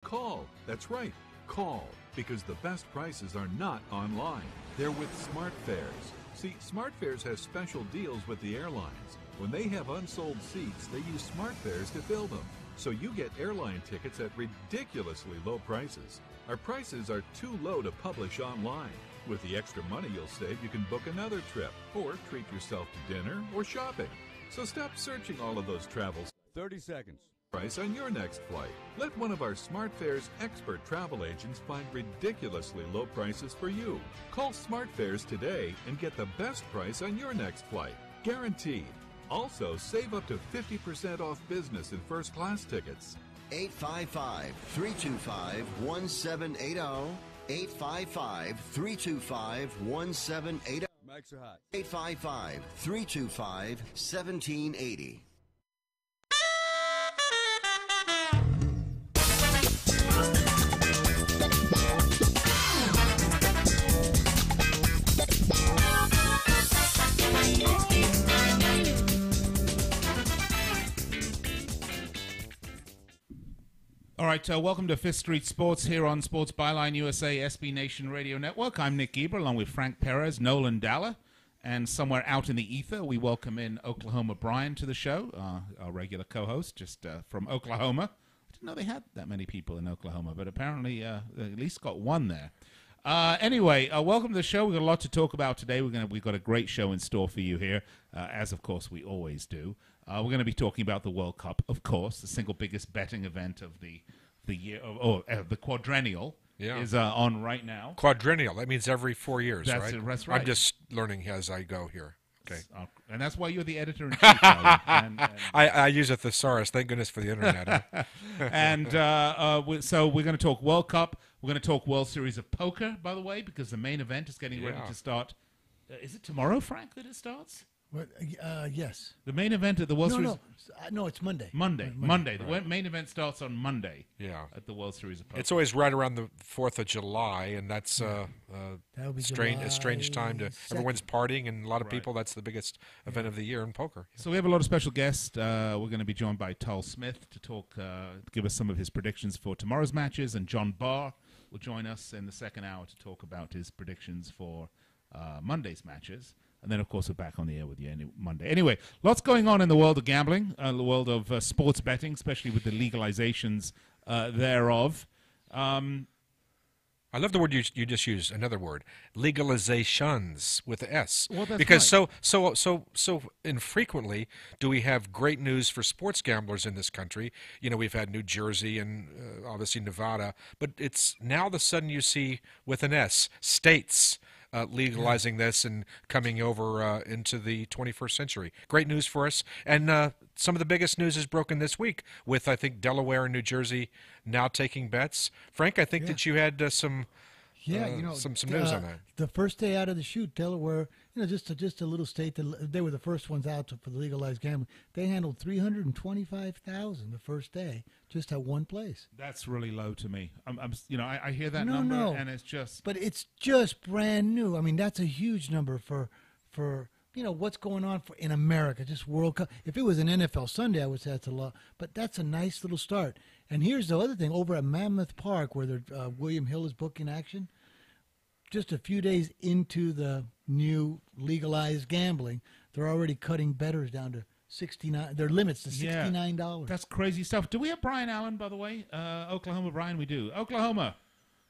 call. That's right, call, because the best prices are not online. They're with SmartFares. See, SmartFares has special deals with the airlines. When they have unsold seats, they use SmartFares to fill them. So you get airline tickets at ridiculously low prices. Our prices are too low to publish online. With the extra money you'll save, you can book another trip or treat yourself to dinner or shopping. So stop searching all of those travels. 30 seconds. Price on your next flight. Let one of our SmartFares expert travel agents find ridiculously low prices for you. Call SmartFares today and get the best price on your next flight. Guaranteed. Also, save up to 50% off business and first class tickets. 855-325-1780. 855-325-1780. Mics are hot. 855-325-1780. All right, welcome to Fifth Street Sports here on Sports Byline USA SB Nation Radio Network. I'm Nick Geber along with Frank Perez, Nolan Dalla, and somewhere out in the ether, we welcome in Oklahoma Brian to the show, our regular co-host, just from Oklahoma. I didn't know they had that many people in Oklahoma, but apparently they at least got one there. Anyway, welcome to the show. We've got a lot to talk about today. We've got a great show in store for you here, as of course we always do. We're going to be talking about the World Cup, of course, the single biggest betting event of the year, the quadrennial is on right now. Quadrennial, that means every 4 years, That's right? That's right. I'm just learning as I go here. Okay. And that's why you're the editor-in-chief. and I use a thesaurus. Thank goodness for the internet. And so we're going to talk World Cup. We're going to talk World Series of Poker, by the way, because the main event is getting ready to start. Is it tomorrow, Frank, that it starts? What, yes. The main event at the World Series. No, it's Monday. Monday. Right. The main event starts on Monday. Yeah. At the World Series of Poker. It's always right around the 4th of July, and that's a strange time to. Everyone's partying, and a lot of people. That's the biggest event of the year in poker. So we have a lot of special guests. We're going to be joined by Tull Smith to talk, give us some of his predictions for tomorrow's matches, and John Barr will join us in the second hour to talk about his predictions for Monday's matches. And then, of course, we're back on the air with you Monday. Anyway, lots going on in the world of gambling, the world of sports betting, especially with the legalizations thereof. I love the word you just used. Another word, legalizations with the S. Well, that's because right. so infrequently do we have great news for sports gamblers in this country. You know, we've had New Jersey and obviously Nevada, but it's now the sudden you see with an S, states. Legalizing this and coming over into the 21st century. Great news for us. And some of the biggest news is broken this week with, I think, Delaware and New Jersey now taking bets. Frank, I think that you had some news on that. The first day out of the chute, Delaware, just a little state that they were the first ones out for the legalized gambling. They handled 325,000 the first day, just at one place. That's really low to me. I hear that number, and it's just. But it's just brand new. I mean, that's a huge number for what's going on in America, just World Cup. If it was an NFL Sunday, I would say that's a lot. But that's a nice little start. And here's the other thing: over at Mammoth Park, where William Hill is booking action. Just a few days into the new legalized gambling, they're already cutting bettors down to $69. Their limits to $69. That's crazy stuff. Do we have Brian Allen, by the way? Oklahoma, Brian, we do. Oklahoma.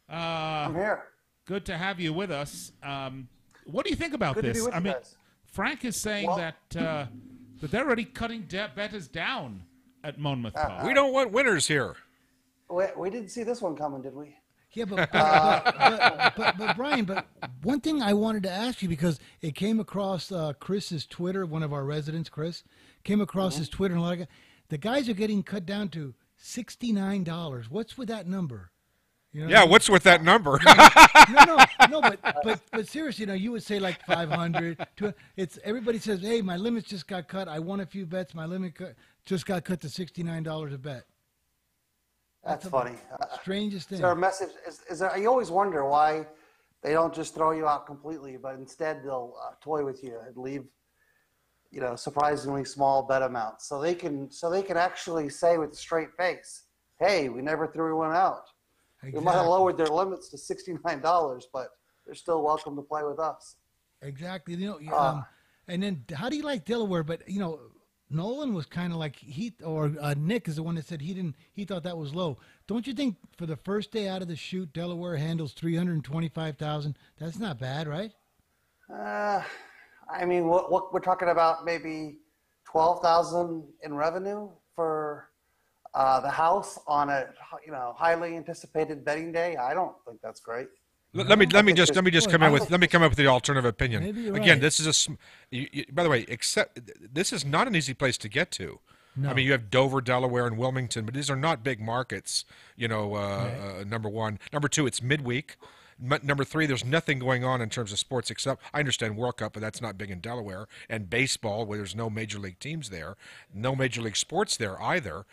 I'm here. Good to have you with us. What do you think about Good this? To be with you guys. Frank is saying that they're already cutting bettors down at Monmouth Park. We don't want winners here. We didn't see this one coming, did we? Yeah, but Brian, but one thing I wanted to ask you, because it came across Chris's Twitter, one of our residents, Chris, came across his Twitter, and the guys are getting cut down to $69. What's with that number? What's with that number? No, but seriously, you would say like 500. It's everybody says, hey, my limits just got cut. I won a few bets. My limit just got cut to $69 a bet. That's funny. Strangest thing. Is there a message? Is there? You always wonder why they don't just throw you out completely, but instead they'll toy with you and leave, surprisingly small bet amounts, so they can actually say with a straight face, hey, we never threw anyone out. We might have Exactly. lowered their limits to $69, but they're still welcome to play with us. Exactly. And then how do you like Delaware? But Nolan was kind of like Nick is the one that said he thought that was low. Don't you think for the first day out of the chute, Delaware handles 325,000? That's not bad, right? I mean, what we're talking about, maybe 12,000 in revenue for the house on a highly anticipated betting day. I don't think that's great. Let me just come up with the alternative opinion. Maybe you're Again, right. this is by the way, this is not an easy place to get to. No. I mean, you have Dover, Delaware, and Wilmington, but these are not big markets. Number one, number two, it's midweek. Number three, there's nothing going on in terms of sports except I understand World Cup, but that's not big in Delaware, and baseball, where there's no major league teams there, no major league sports there either.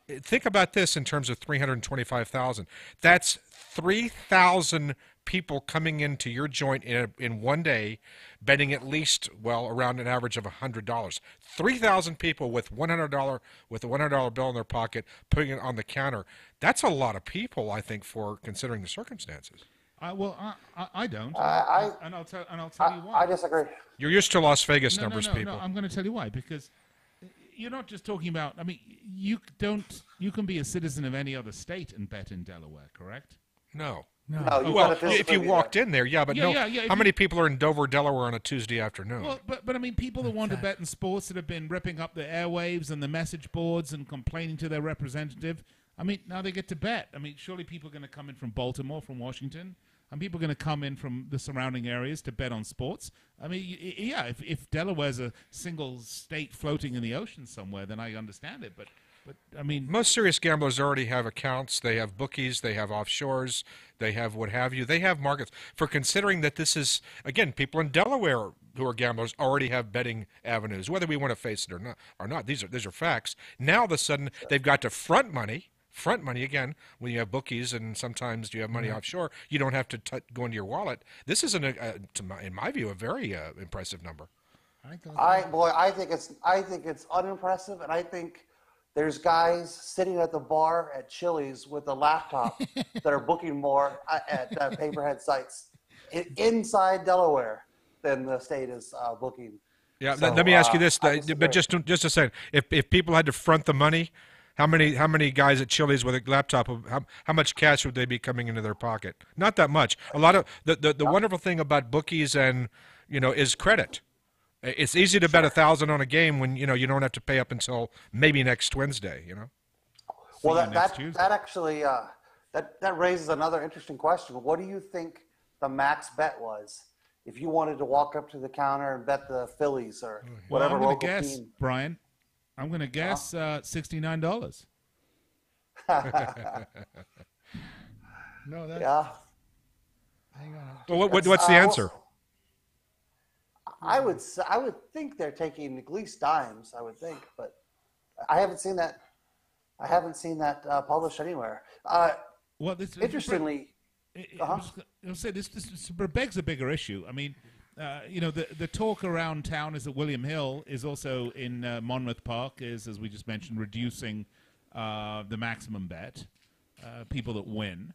Think about this in terms of 325,000. That's 3,000 people coming into your joint in one day, betting at least around an average of $100. 3,000 people with a $100 bill in their pocket, putting it on the counter. That's a lot of people, I think, for considering the circumstances. I don't. And I'll tell you why. I disagree. You're used to Las Vegas No, numbers, people. No, I'm going to tell you why. Because you're not just talking about. I mean, you can be a citizen of any other state and bet in Delaware, correct? No. No, you Well, gotta if you physically be walked there. in there, yeah, but Yeah, no. yeah, yeah, if How you- many people are in Dover, Delaware on a Tuesday afternoon? Well, but I mean, people that want to bet in sports that have been ripping up the airwaves and the message boards and complaining to their representative. I mean, now they get to bet. I mean, surely people are going to come in from Baltimore, from Washington, and people are going to come in from the surrounding areas to bet on sports. I mean, yeah, if Delaware's a single state floating in the ocean somewhere, then I understand it. But I mean, Most serious gamblers already have accounts. They have bookies. They have offshores. They have what have you. They have markets. For considering that this is, again, people in Delaware who are gamblers already have betting avenues, whether we want to face it or not. These are facts. Now, all of a sudden, they've got to front money again when you have bookies and sometimes you have money offshore. You don't have to go into your wallet. This is, in my view, a very impressive number. I think it's unimpressive, and I think there's guys sitting at the bar at Chili's with a laptop that are booking more at paperhead sites inside Delaware than the state is booking. Yeah, So, let me ask you this, I disagree. but just a second. If people had to front the money, how many guys at Chili's with a laptop? How much cash would they be coming into their pocket? Not that much. A lot of the wonderful thing about bookies and is credit. It's easy to bet 1,000 on a game when you don't have to pay up until maybe next Wednesday. Well, See you next that Tuesday. actually that raises another interesting question. What do you think the max bet was if you wanted to walk up to the counter and bet the Phillies or well, whatever I'm going local to guess, team? Brian. I'm going to guess $69. No, that's Yeah, hang on. Well, what's the answer? I would think they're taking at least dimes. I would think, but I haven't seen that. I haven't seen that published anywhere. Well, this Interestingly, I was going to say this begs a bigger issue. I mean, the talk around town is that William Hill is also in Monmouth Park is, as we just mentioned, reducing the maximum bet, people that win.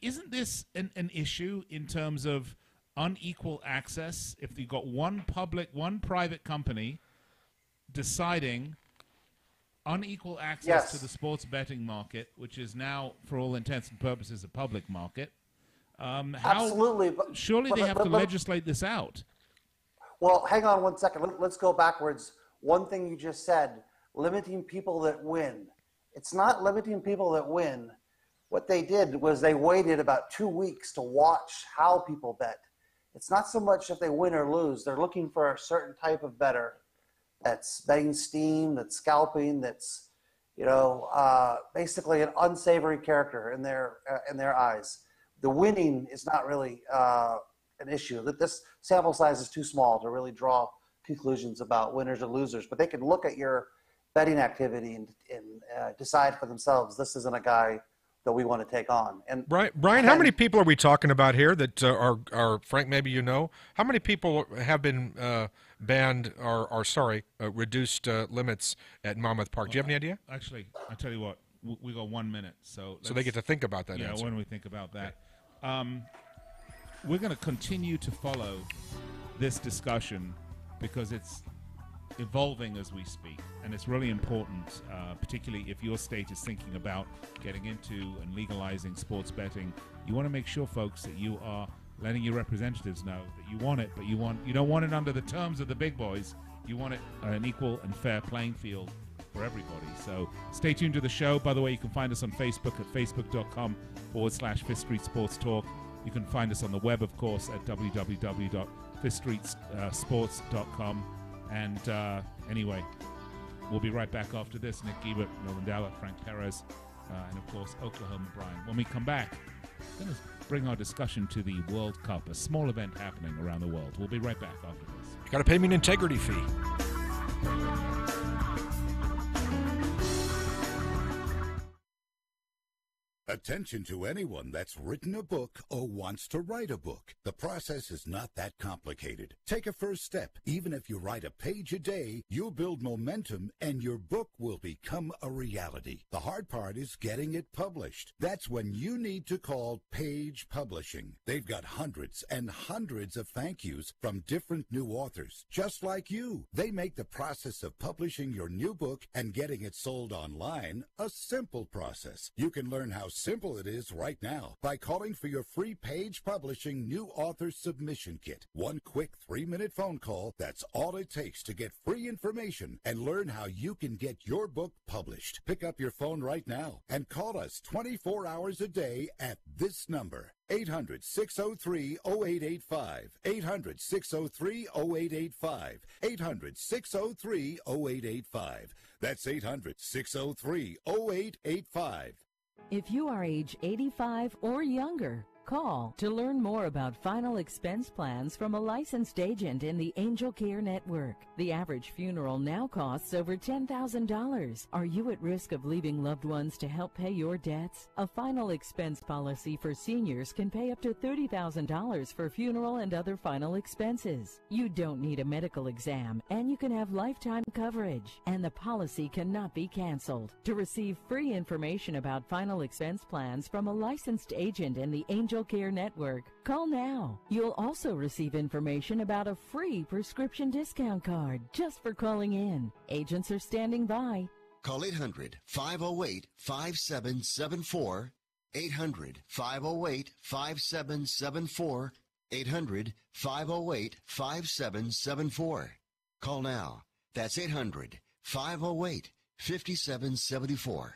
Isn't this an issue in terms of unequal access? If you've got one private company deciding unequal access Yes. to the sports betting market, which is now, for all intents and purposes, a public market. absolutely. But, Surely but- they have but- to but- legislate this out. Well, hang on one second. Let's go backwards. One thing you just said, limiting people that win. It's not limiting people that win. What they did was they waited about 2 weeks to watch how people bet. It's not so much if they win or lose. They're looking for a certain type of bettor that's betting steam, that's scalping, that's basically an unsavory character in their eyes. The winning is not really an issue. That this sample size is too small to really draw conclusions about winners or losers. But they can look at your betting activity and decide for themselves. This isn't a guy that we want to take on. And Brian, how many people are we talking about here that are Frank? Maybe how many people have been reduced limits at Monmouth Park? Do you have any idea? Actually, I tell you what, we got 1 minute, so they get to think about that. Yeah, answer. when we think about that, we're going to continue to follow this discussion because it's evolving as we speak, and it's really important, particularly if your state is thinking about getting into and legalizing sports betting. You want to make sure, folks, that you are letting your representatives know that you want it, but you don't want it under the terms of the big boys. You want it an equal and fair playing field for everybody. So stay tuned to the show. By the way, you can find us on Facebook at facebook.com/Fifth Street Sports Talk. You can find us on the web, of course, at www.fifthstreetsports.com. And anyway, we'll be right back after this. Nick Gebert, Nolan Dalla, Frank Perez, and of course, Oklahoma Brian. When we come back, we're going to bring our discussion to the World Cup, a small event happening around the world. We'll be right back after this. You got to pay me an integrity fee. Attention to anyone that's written a book or wants to write a book. The process is not that complicated. Take a first step. Even if you write a page a day, you'll build momentum and your book will become a reality. The hard part is getting it published. That's when you need to call Page Publishing. They've got hundreds and hundreds of thank yous from different new authors, just like you. They make the process of publishing your new book and getting it sold online a simple process. You can learn how simple it is right now by calling for your free Page Publishing New Author Submission Kit. One quick 3-minute phone call, that's all it takes to get free information and learn how you can get your book published. Pick up your phone right now and call us 24 hours a day at this number. 800-603-0885. 800-603-0885. 800-603-0885. That's 800-603-0885. If you are age 85 or younger, call to learn more about final expense plans from a licensed agent in the Angel Care Network. The average funeral now costs over $10,000. Are you at risk of leaving loved ones to help pay your debts? A final expense policy for seniors can pay up to $30,000 for funeral and other final expenses. You don't need a medical exam, and you can have lifetime coverage, and the policy cannot be canceled. To receive free information about final expense plans from a licensed agent in the Angel Care Network, call now. You'll also receive information about a free prescription discount card just for calling in. Agents are standing by. Call 800-508-5774. 800-508-5774. 800-508-5774. Call now. That's 800-508-5774.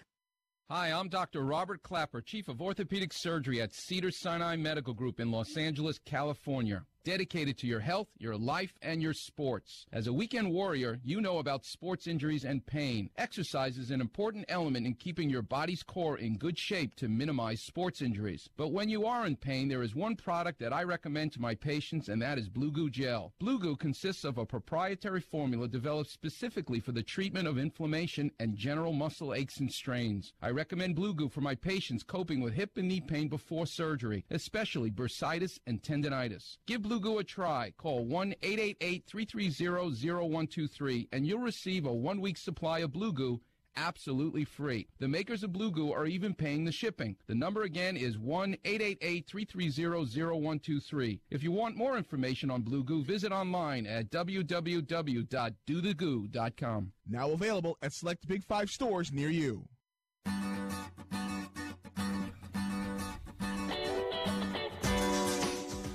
Hi, I'm Dr. Robert Clapper, Chief of Orthopedic Surgery at Cedars-Sinai Medical Group in Los Angeles, California. Dedicated to your health, your life, and your sports. As a weekend warrior, you know about sports injuries and pain. Exercise is an important element in keeping your body's core in good shape to minimize sports injuries. But when you are in pain, there is one product that I recommend to my patients, and that is Blue Goo Gel. Blue Goo consists of a proprietary formula developed specifically for the treatment of inflammation and general muscle aches and strains. I recommend Blue Goo for my patients coping with hip and knee pain before surgery, especially bursitis and tendinitis. Give Blue Goo a try. Call 1-888-330-0123 and you'll receive a 1-week supply of Blue Goo absolutely free. The makers of Blue Goo are even paying the shipping. The number again is 1-888-330-0123. If you want more information on Blue Goo, visit online at www.dothegoo.com. Now available at select Big 5 stores near you.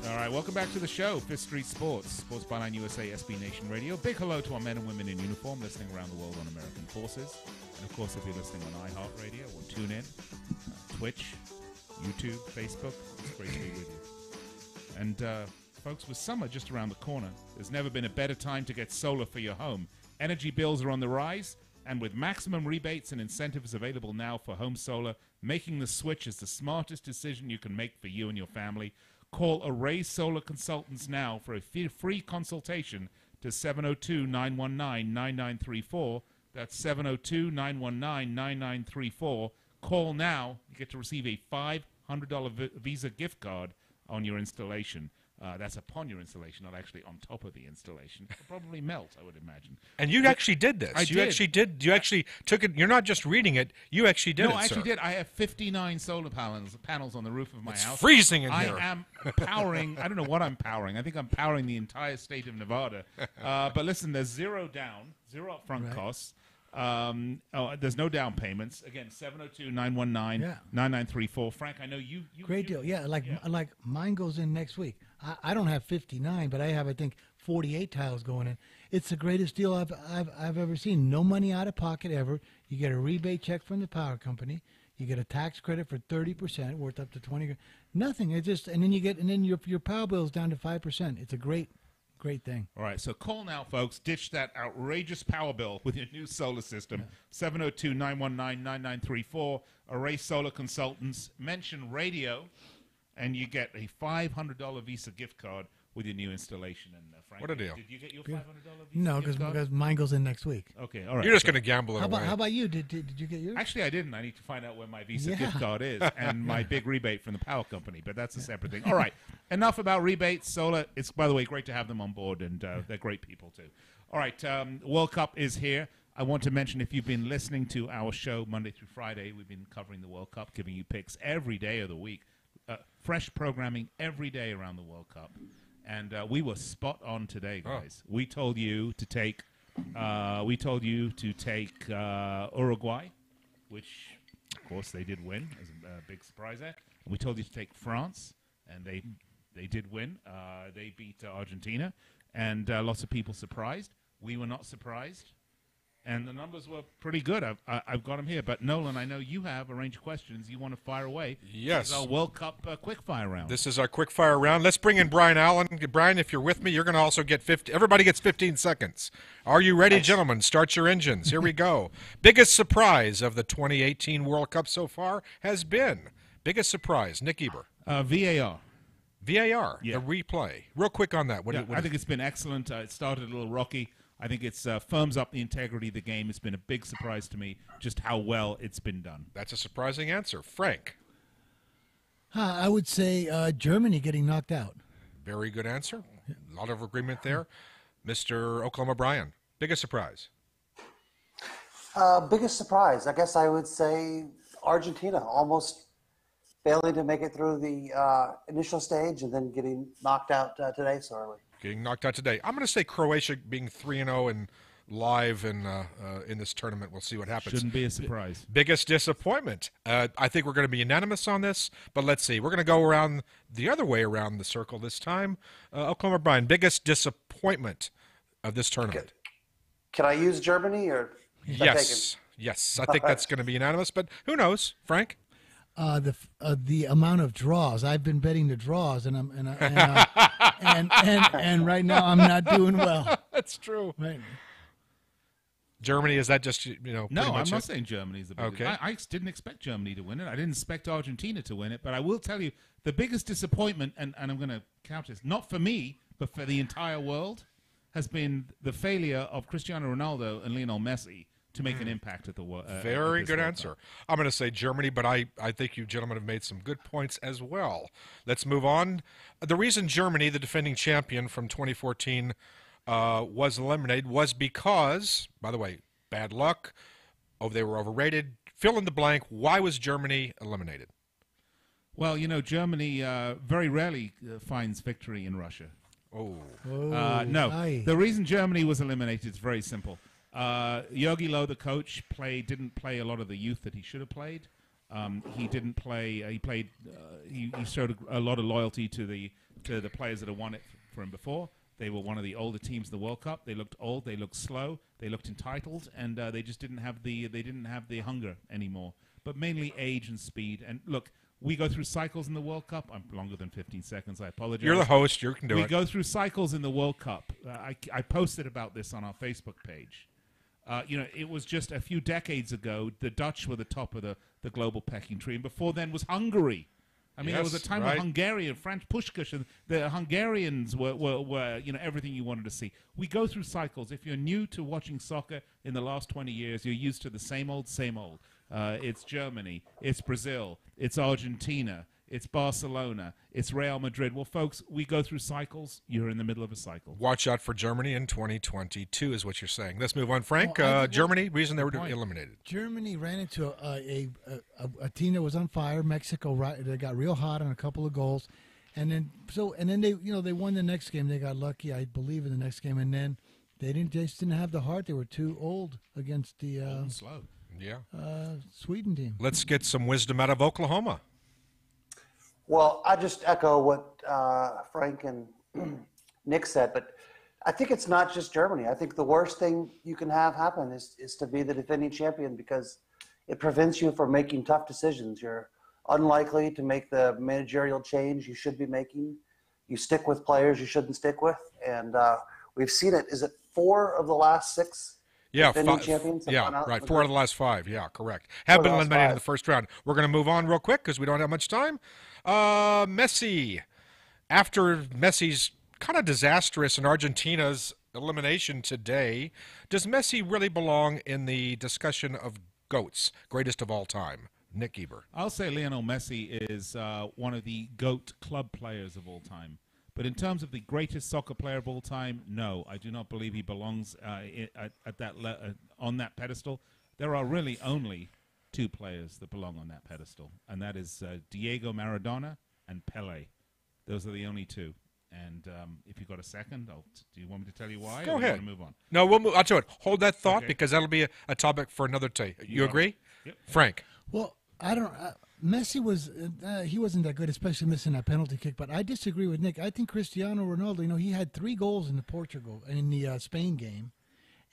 All right, welcome back to the show, Fifth Street Sports, Sports Byline USA, SB Nation Radio. Big hello to our men and women in uniform listening around the world on American Forces. And, of course, if you're listening on iHeartRadio or TuneIn, Twitch, YouTube, Facebook, it's great to be with you. And, folks, with summer just around the corner, there's never been a better time to get solar for your home. Energy bills are on the rise, and with maximum rebates and incentives available now for home solar, making the switch is the smartest decision you can make for you and your family. Call Array Solar Consultants now for a free consultation to 702-919-9934. That's 702-919-9934. Call now. You get to receive a $500 Visa gift card on your installation. That's upon your installation, not actually on top of the installation. It'll probably melt, I would imagine. And you actually did this. I did. You actually took it. You're not just reading it. You actually did it, No, I actually sir. did. I have 59 solar panels on the roof of my house. Freezing in I here. am powering. I don't know what I'm powering. I think I'm powering the entire state of Nevada. But listen, there's zero upfront costs. There's no down payments. Again, 702-919-9934. Frank, I know you Great deal. Yeah, like mine goes in next week. I don't have 59, but I have, I think, 48 tiles going in. It's the greatest deal I've ever seen. No money out of pocket ever. You get a rebate check from the power company. You get a tax credit for 30%, worth up to 20 grand. Nothing. It just and then your power bill is down to 5%. It's a great thing. All right, so call now, folks. Ditch that outrageous power bill with your new solar system. 702-919-9934. Array Solar Consultants. Mention radio, and you get a $500 Visa gift card with your new installation. And Frank, What a deal. Did you get your $500 Visa No, gift card? because mine goes in next week. Okay, all right. You're just going to gamble it away. How about you? Did you get yours? Actually, I didn't. I need to find out where my Visa gift card is and my big rebate from the power company, but that's a separate thing. All right, enough about rebates. Solar, it's, by the way, great to have them on board, and they're great people, too. All right, World Cup is here. I want to mention, if you've been listening to our show Monday through Friday, we've been covering the World Cup, giving you picks every day of the week. Fresh programming every day around the World Cup. And we were spot on today, guys. We told you to take Uruguay, which, of course, they did win as a big surprise there. And we told you to take France, and they did win. They beat Argentina, and lots of people surprised. We were not surprised. And the numbers were pretty good. I've got them here. But, Nolan, I know you have a range of questions you want to fire away. Yes. This is our World Cup quick-fire round. This is our quick-fire round. Let's bring in Brian Allen. Brian, if you're with me, you're going to also get 50. Everybody gets 15 seconds. Are you ready, gentlemen? Start your engines. Here we go. Biggest surprise of the 2018 World Cup so far has been. Biggest surprise, Nick Eber. VAR. VAR, Yeah. the replay. Real quick on that. I think it's been excellent. It started a little rocky. I think it's firms up the integrity of the game. It's been a big surprise to me just how well it's been done. That's a surprising answer. Frank. I would say Germany getting knocked out. Very good answer. A lot of agreement there. Mr. Oklahoma Brian, biggest surprise. Biggest surprise, I guess I would say Argentina, almost failing to make it through the initial stage and then getting knocked out today so early. Getting knocked out today. I'm going to say Croatia being 3-0 and live in this tournament. We'll see what happens. Shouldn't be a surprise. Biggest disappointment. I think we're going to be unanimous on this, but let's see. We're going to go around the other way around the circle this time. Oklahoma Brian, biggest disappointment of this tournament. Can I use Germany or? Yes. I think that's going to be unanimous, but who knows, Frank? The amount of draws. I've been betting the draws, and and right now I'm not doing well. That's true. Right. Germany, is that just No, pretty I'm much not it? saying Germany's the biggest. Okay. I didn't expect Germany to win it. I didn't expect Argentina to win it. But I will tell you, the biggest disappointment, and I'm going to couch this, not for me, but for the entire world, has been the failure of Cristiano Ronaldo and Lionel Messi to make an impact at the World Very good answer. I'm going to say Germany, but I think you gentlemen have made some good points as well. Let's move on. The reason Germany, the defending champion from 2014, was eliminated was because, by the way, bad luck. Oh, they were overrated. Fill in the blank. Why was Germany eliminated? Well, Germany very rarely finds victory in Russia. Oh. No. Aye. The reason Germany was eliminated is very simple. Jogi Löw, the coach, didn't play a lot of the youth that he should have played. He didn't play. He played. He showed a lot of loyalty to the players that had won it for him before. They were one of the older teams in the World Cup. They looked old. They looked slow. They looked entitled, and they just didn't have the hunger anymore. But mainly age and speed. And look, we go through cycles in the World Cup. I'm longer than 15 seconds. I apologize. You're the host. You can do it. We go through cycles in the World Cup. I posted about this on our Facebook page. It was just a few decades ago, the Dutch were the top of the global pecking tree, and before then was Hungary. I mean, there was a time of Hungary and Franz Puskás, and the Hungarians were everything you wanted to see. We go through cycles. If you're new to watching soccer in the last 20 years, you're used to the same old, same old. It's Germany, it's Brazil, it's Argentina, it's Barcelona, it's Real Madrid. Well, folks, we go through cycles. You're in the middle of a cycle. Watch out for Germany in 2022 is what you're saying. Let's move on, Frank. Well, Germany, reason they were eliminated. Germany ran into a team that was on fire. Mexico, they got real hot on a couple of goals, and then they won the next game. They got lucky, I believe, in the next game, and then they just didn't have the heart. They were too old against the slow. Yeah. Sweden team. Let's get some wisdom out of Oklahoma. Well, I just echo what Frank and Nick said, but I think it's not just Germany. I think the worst thing you can have happen is to be the defending champion, because it prevents you from making tough decisions. You're unlikely to make the managerial change you should be making. You stick with players you shouldn't stick with, and we've seen it. Is it 4 of the last 6? Defending champions? Right. 4 out of the last 5. Yeah, correct. Have been eliminated in the first round. We're going to move on real quick because we don't have much time. Messi. After Messi's kind of disastrous in Argentina's elimination today, does Messi really belong in the discussion of GOATs, greatest of all time? Nick Eber. I'll say Lionel Messi is one of the GOAT club players of all time. But in terms of the greatest soccer player of all time, no, I do not believe he belongs at that on that pedestal. There are really only 2 players that belong on that pedestal, and that is Diego Maradona and Pelé. Those are the only 2. And if you've got a second, do you want me to tell you why? Go ahead. Want to move on? No, I'll tell you what. Hold that thought, because that'll be a topic for another day. You agree? Yep. Frank? Well, I don't. Messi he wasn't that good, especially missing that penalty kick. But I disagree with Nick. I think Cristiano Ronaldo. He had 3 goals in the Spain game,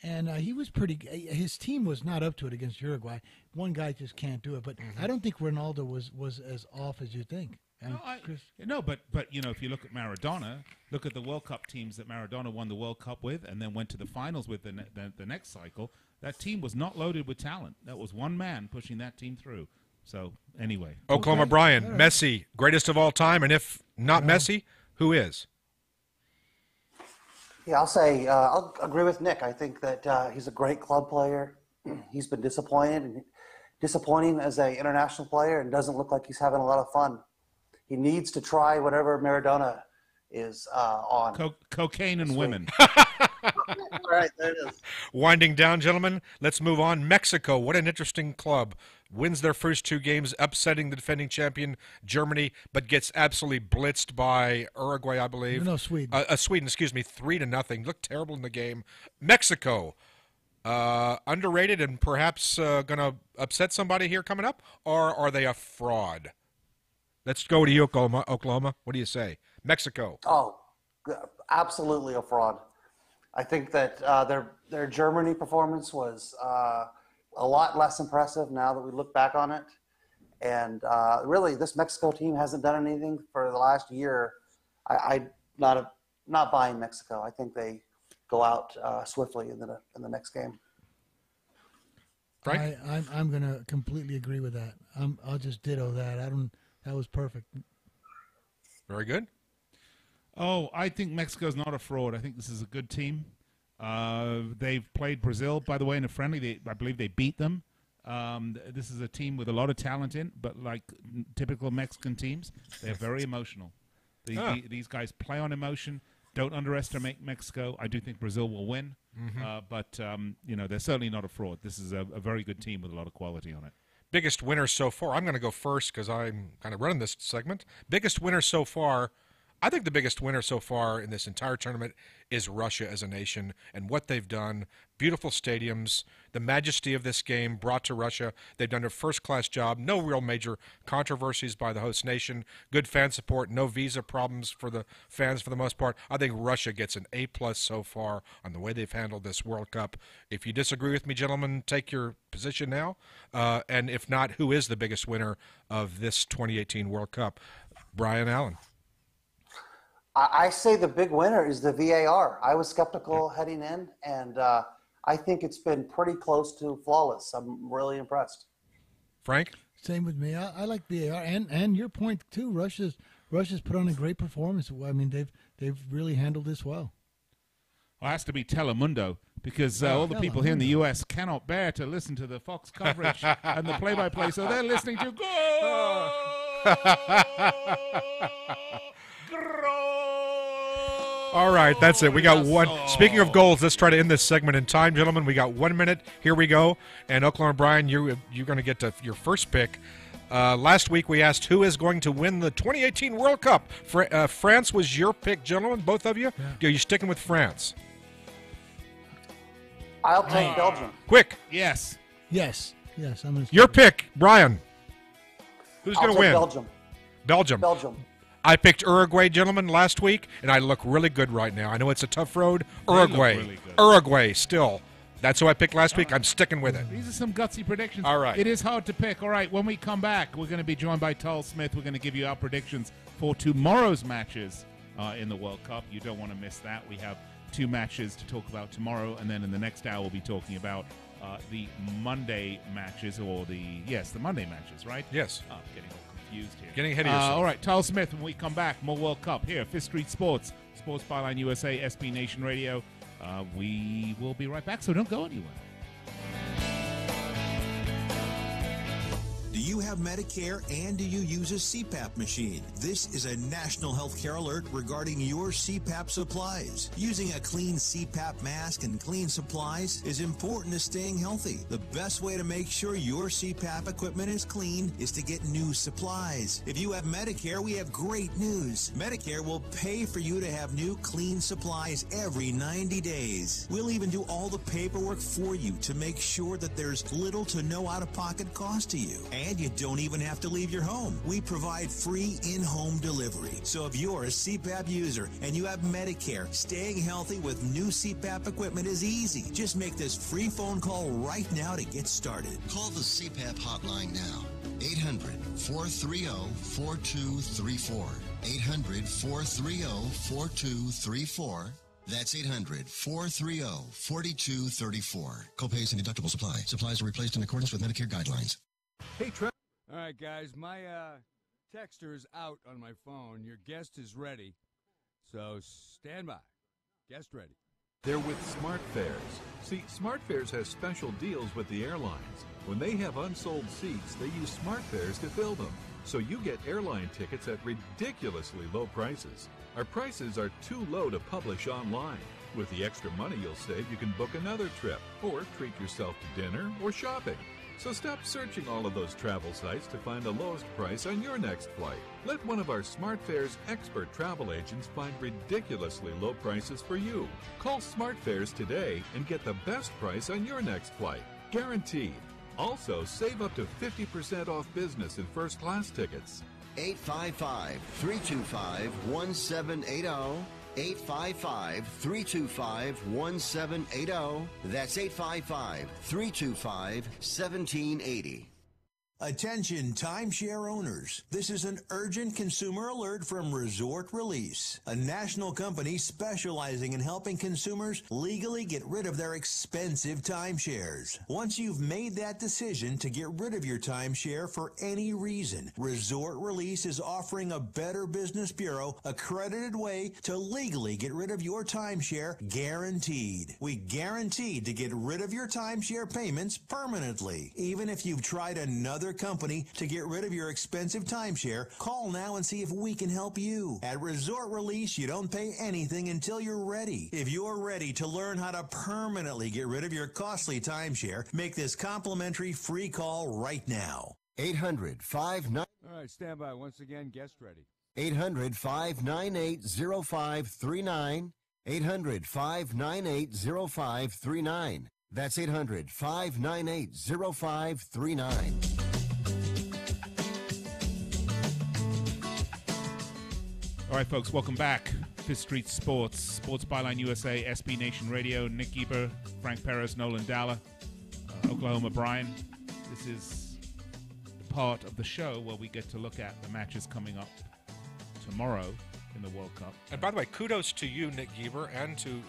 and he was pretty. His team was not up to it against Uruguay. One guy just can't do it. But I don't think Ronaldo was as off as you think. But if you look at Maradona, look at the World Cup teams that Maradona won the World Cup with, and then went to the finals with the next cycle. That team was not loaded with talent. That was one man pushing that team through. So, anyway. Oklahoma Brian, Messi, greatest of all time, and if not Messi, who is? Yeah, I'll say I'll agree with Nick. I think that he's a great club player. He's been disappointing as an international player, and doesn't look like he's having a lot of fun. He needs to try whatever Maradona is on. Cocaine and women. All right, there it is. Winding down, gentlemen, let's move on. Mexico, what an interesting club. Wins their first 2 games, upsetting the defending champion, Germany, but gets absolutely blitzed by Uruguay, I believe. No, Sweden. Sweden, 3-0. Looked terrible in the game. Mexico, underrated and perhaps going to upset somebody here coming up, or are they a fraud? Let's go to you, Oklahoma. What do you say? Mexico. Oh, absolutely a fraud. I think that their Germany performance was a lot less impressive now that we look back on it. And really, this Mexico team hasn't done anything for the last year. I'm not buying Mexico. I think they go out swiftly in the next game. Frank? I'm going to completely agree with that. I'll just ditto that. That was perfect. Very good. Oh, I think Mexico's not a fraud. I think this is a good team. They've played Brazil, by the way, in a friendly. I believe they beat them. This is a team with a lot of talent in, but like typical Mexican teams, they're very emotional. These guys play on emotion. Don't underestimate Mexico. I do think Brazil will win, but they're certainly not a fraud. This is a very good team with a lot of quality on it. Biggest winner so far. I'm going to go first because I'm kind of running this segment. Biggest winner so far. I think the biggest winner so far in this entire tournament is Russia as a nation and what they've done. Beautiful stadiums, the majesty of this game brought to Russia. They've done a first-class job. No real major controversies by the host nation. Good fan support. No visa problems for the fans for the most part. I think Russia gets an A+ so far on the way they've handled this World Cup. If you disagree with me, gentlemen, take your position now. And if not, who is the biggest winner of this 2018 World Cup? Brian Allen. I say the big winner is the VAR. I was skeptical heading in, and I think it's been pretty close to flawless. I'm really impressed. Frank? Same with me. I like VAR, and your point too. Russia's put on a great performance. I mean, they've really handled this well. Well, it has to be Telemundo, because all the people here in the U.S. cannot bear to listen to the Fox coverage and the play-by-play, so they're listening to Goal! All right, that's it. We got one. Speaking of goals, let's try to end this segment in time, gentlemen. We got 1 minute. Here we go. And Oklahoma Brian, you're going to get to your first pick. Last week we asked who is going to win the 2018 World Cup. France was your pick, gentlemen, both of you. Yeah. Are you sticking with France? I'll take Belgium. Quick. Yes. Yes. I'm gonna your pick, Brian. Who's going to win? Belgium. Belgium. I picked Uruguay, gentlemen, last week, and I look really good right now. I know it's a tough road. Uruguay, still. That's who I picked last week. I'm sticking with it. These are some gutsy predictions. All right. It is hard to pick. All right, when we come back, we're going to be joined by Tull Smith. We're going to give you our predictions for tomorrow's matches in the World Cup. You don't want to miss that. We have 2 matches to talk about tomorrow, and then in the next hour we'll be talking about the Monday matches, or the Monday matches, right? Yes. Getting all confused here. Getting ahead of yourself. All right, Tull Smith, when we come back, more World Cup here, Fifth Street Sports, Sports Byline USA, SB Nation Radio. We will be right back, so don't go anywhere. Do you have Medicare and do you use a CPAP machine? This is a national healthcare alert regarding your CPAP supplies. Using a clean CPAP mask and clean supplies is important to staying healthy. The best way to make sure your CPAP equipment is clean is to get new supplies. If you have Medicare, we have great news. Medicare will pay for you to have new clean supplies every 90 days. We'll even do all the paperwork for you to make sure that there's little to no out-of-pocket cost to you. And you don't even have to leave your home. We provide free in-home delivery. So if you're a CPAP user and you have Medicare, staying healthy with new CPAP equipment is easy. Just make this free phone call right now to get started. Call the CPAP hotline now. 800-430-4234. 800-430-4234. That's 800-430-4234. Copays and deductibles apply. Supplies are replaced in accordance with Medicare guidelines. Hey, Trent. All right, guys, my texter is out on my phone. Your guest is ready, so stand by. Guest ready. They're with SmartFares. See, SmartFares has special deals with the airlines. When they have unsold seats, they use SmartFares to fill them. So you get airline tickets at ridiculously low prices. Our prices are too low to publish online. With the extra money you'll save, you can book another trip or treat yourself to dinner or shopping. So stop searching all of those travel sites to find the lowest price on your next flight. Let one of our SmartFares expert travel agents find ridiculously low prices for you. Call SmartFares today and get the best price on your next flight. Guaranteed. Also, save up to 50% off business and first class tickets. 855-325-1780. 855-325-1780. That's 855-325-1780. Attention timeshare owners. This is an urgent consumer alert from Resort Release, a national company specializing in helping consumers legally get rid of their expensive timeshares. Once you've made that decision to get rid of your timeshare for any reason, Resort Release is offering a Better Business Bureau accredited way to legally get rid of your timeshare, guaranteed. We guaranteed to get rid of your timeshare payments permanently. Even if you've tried another company to get rid of your expensive timeshare, call now and see if we can help you. At Resort Release, you don't pay anything until you're ready. If you're ready to learn how to permanently get rid of your costly timeshare, make this complimentary free call right now. 800-59... All right, stand by. Once again, guest ready. 800-598-0539. 800-598-0539. That's 800-598-0539. All right, folks, welcome back. Fifth Street Sports, Sports Byline USA, SB Nation Radio, Nick Eber, Frank Perez, Nolan Dalla, Oklahoma Brian. This is the part of the show where we get to look at the matches coming up tomorrow in the World Cup. And by the way, kudos to you, Nick Geber, and to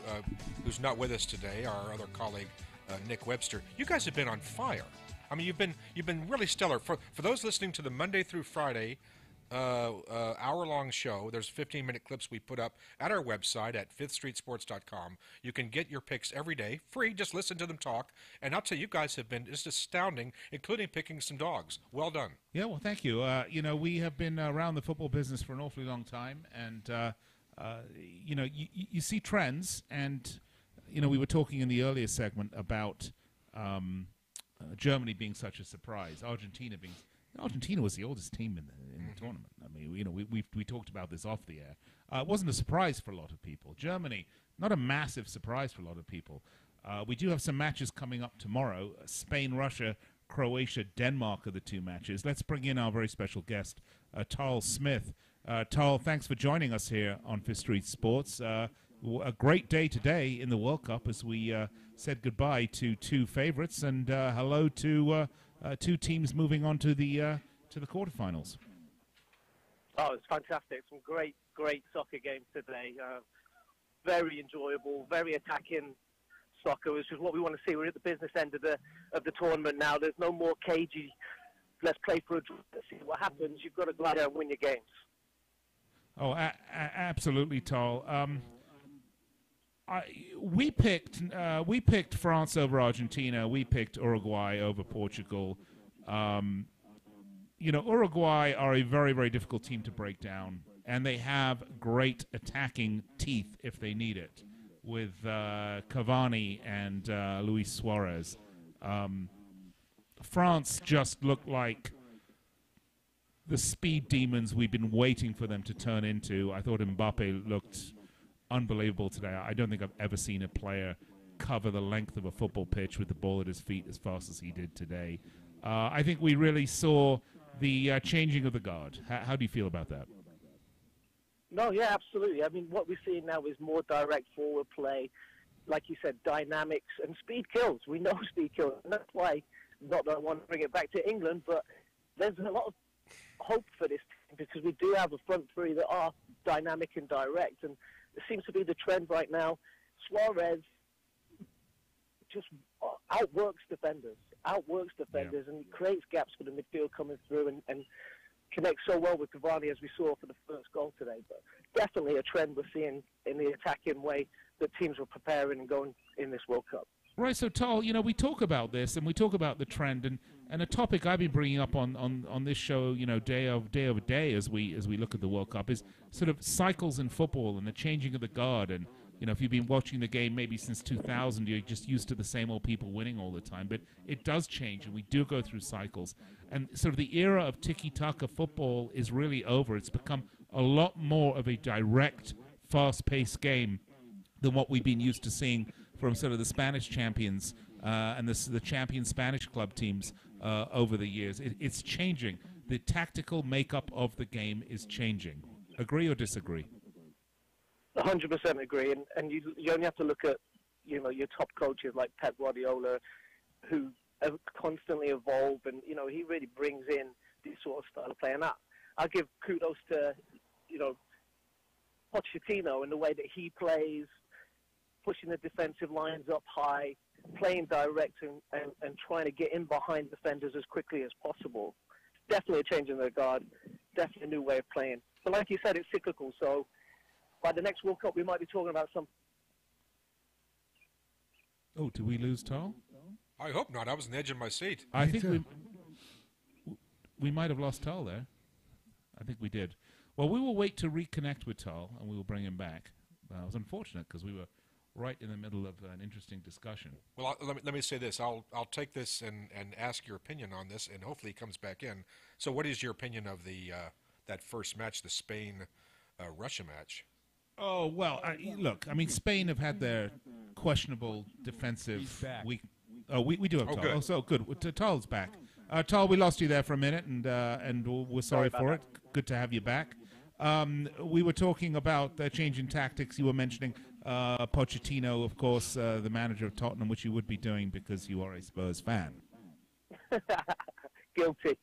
who's not with us today, our other colleague, Nick Webster. You guys have been on fire. I mean, you've been really stellar. For those listening to the Monday through Friday hour-long show. There's 15-minute clips we put up at our website at fifthstreetsports.com. You can get your picks every day, free. Just listen to them talk. And I'll tell you, guys have been just astounding, including picking some dogs. Well done. Yeah, well, thank you. We have been around the football business for an awfully long time, and you see trends. And we were talking in the earlier segment about Germany being such a surprise, Argentina was the oldest team in the tournament. I mean, we talked about this off the air. It wasn't a surprise for a lot of people. Germany, not a massive surprise for a lot of people. We do have some matches coming up tomorrow. Spain, Russia, Croatia, Denmark are the two matches. Let's bring in our very special guest, Tal Smith. Tal, thanks for joining us here on Fifth Street Sports. A great day today in the World Cup as we said goodbye to two favorites, and hello to two teams moving on to the quarterfinals. Oh, it's fantastic! Some great soccer games today. Very enjoyable, very attacking soccer, which is what we want to see. We're at the business end of the tournament now. There's no more cagey. Let's play for a draw. Let's see what happens. You've got to go out there and win your games. Oh, absolutely, Tal. We picked France over Argentina. We picked Uruguay over Portugal. Uruguay are a very, very difficult team to break down, and they have great attacking teeth if they need it, with Cavani and Luis Suarez. France just looked like the speed demons we've been waiting for them to turn into. I thought Mbappe looked unbelievable today. I don't think I've ever seen a player cover the length of a football pitch with the ball at his feet as fast as he did today. I think we really saw the changing of the guard. How do you feel about that? No, yeah, absolutely. I mean, what we're seeing now is more direct forward play. Like you said, dynamics and speed kills. We know speed kills. And that's why, not that I want to bring it back to England, but there's a lot of hope for this team because we do have a front three that are dynamic and direct. And it seems to be the trend right now. Suarez just outworks defenders, and creates gaps for the midfield coming through and connects so well with Cavani as we saw for the first goal today. But definitely a trend we're seeing in the attacking way that teams were preparing and going in this World Cup. Right, so Tal, we talk about this and we talk about the trend, and a topic I've been bringing up on this show, day over day as we look at the World Cup is sort of cycles in football and the changing of the guard. And if you've been watching the game maybe since 2000, you're just used to the same old people winning all the time. But it does change, and we do go through cycles. And sort of the era of tiki-taka football is really over. It's become a lot more of a direct, fast-paced game than what we've been used to seeing from sort of the Spanish champions and the champion Spanish club teams over the years. It's changing. The tactical makeup of the game is changing. Agree or disagree? 100% agree. And you only have to look at, your top coaches like Pep Guardiola, who have constantly evolved, and, he really brings in this sort of style of play. And I'll give kudos to, Pochettino in the way that he plays, pushing the defensive lines up high, playing direct and trying to get in behind defenders as quickly as possible. Definitely a change in the guard, definitely a new way of playing. But like you said, it's cyclical, so by the next World Cup we might be talking about some... Oh, did we lose Tal? I hope not. I was on the edge of my seat. I think we might have lost Tal there. I think we did. Well, we will wait to reconnect with Tal, and we will bring him back. It was unfortunate because we were right in the middle of an interesting discussion. Well, let me say this. I'll take this and ask your opinion on this, and hopefully he comes back in. So what is your opinion of that first match, the Spain-Russia match? Oh, well, look, Spain have had their questionable defensive week. Oh, we do have Tal. Good. Oh, so good. Tal's back. Tal, we lost you there for a minute, and we're sorry for it. Good to have you back. We were talking about the change in tactics. You were mentioning Pochettino, of course, the manager of Tottenham, which you would be doing because you are a Spurs fan. Guilty.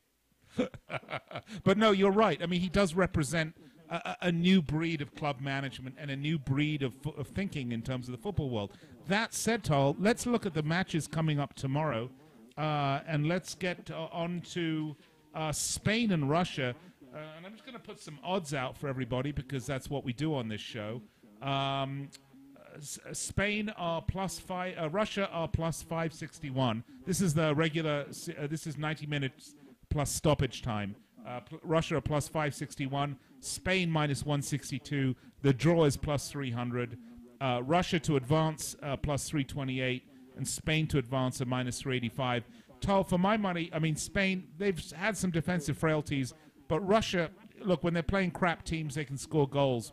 But no, you're right. He does represent a new breed of club management and a new breed of thinking in terms of the football world. That said, Tal, let's look at the matches coming up tomorrow, and let's get on to Spain and Russia. And I'm just going to put some odds out for everybody because that's what we do on this show. Spain are +5. Russia are +561. This is the regular. This is 90 minutes plus stoppage time. Russia are +561. Spain -162. The draw is +300. Russia to advance +328, and Spain to advance at -385. Tal, for my money, I mean Spain. They've had some defensive frailties, but Russia, look, when they're playing crap teams, they can score goals.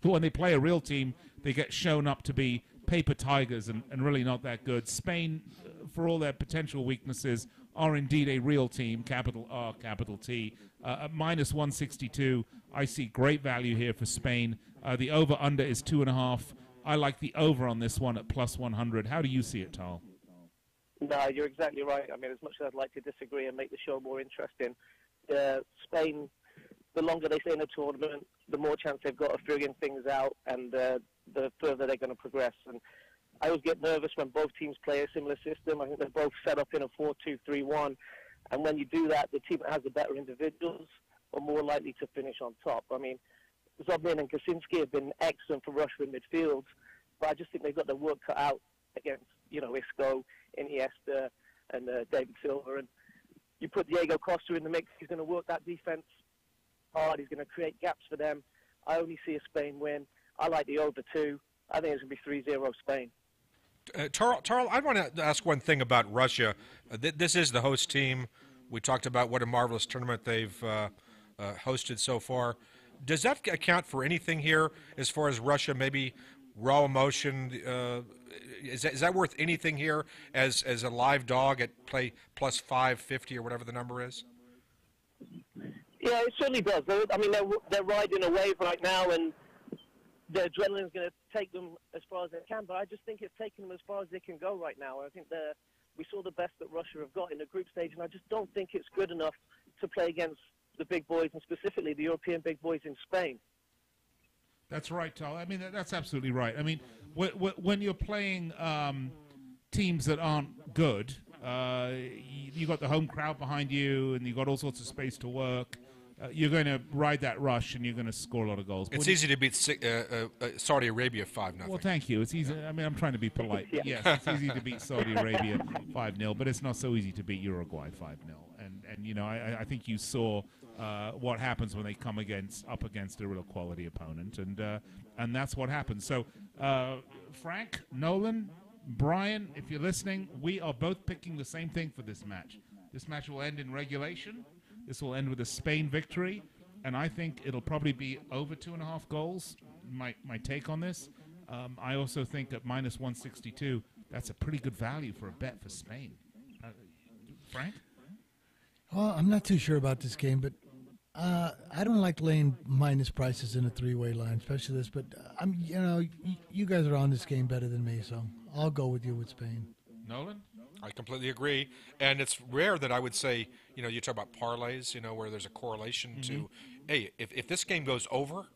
But when they play a real team, they get shown up to be paper tigers and really not that good. Spain, for all their potential weaknesses, are indeed a real team, capital R, capital T. At -162, I see great value here for Spain. The over-under is 2.5. I like the over on this one at +100. How do you see it, Tal? No, you're exactly right. I mean, as much as I'd like to disagree and make the show more interesting, Spain, the longer they stay in the tournament, the more chance they've got of figuring things out, and the further they're going to progress. And I always get nervous when both teams play a similar system. I think they're both set up in a 4-2-3-1, and when you do that, the team that has the better individuals are more likely to finish on top. I mean, Zobnin and Kaczynski have been excellent for Russia in midfield, but I just think they've got their work cut out against, Isco, Iniesta, and David Silva. And you put Diego Costa in the mix, he's going to work that defense hard. He's going to create gaps for them. I only see a Spain win. I like the over 2. I think it's going to be 3-0 Spain. Tarl, I want to ask one thing about Russia. This is the host team. We talked about what a marvelous tournament they've hosted so far. Does that account for anything here as far as Russia, maybe raw emotion? Is that worth anything here as a live dog at play +550 or whatever the number is? Yeah, it certainly does. I mean, they're riding a wave right now, and the adrenaline is going to take them as far as they can. But I just think it's taking them as far as they can go right now. I think we saw the best that Russia have got in the group stage, and I just don't think it's good enough to play against the big boys, and specifically the European big boys in Spain. That's right, Tal. I mean, that's absolutely right. I mean, when you're playing teams that aren't good, you got the home crowd behind you, and you got all sorts of space to work. You're going to ride that rush, and you're going to score a lot of goals. It's easy to beat Saudi Arabia 5-0. Well, thank you. It's easy. I mean, I'm trying to be polite. But yes, it's easy to beat Saudi Arabia 5-0, but it's not so easy to beat Uruguay 5-0. And I think you saw what happens when they come up against a real quality opponent, and that's what happens. So, Frank, Nolan, Brian, if you're listening, we are both picking the same thing for this match. This match will end in regulation. This will end with a Spain victory, and I think it'll probably be over 2.5 goals. My take on this. I also think at -162, that's a pretty good value for a bet for Spain. Frank? Well, I'm not too sure about this game, but I don't like laying minus prices in a three-way line, especially this. But you guys are on this game better than me, so I'll go with you with Spain. Nolan? I completely agree, and it's rare that I would say, you talk about parlays, where there's a correlation to, hey, if this game goes over,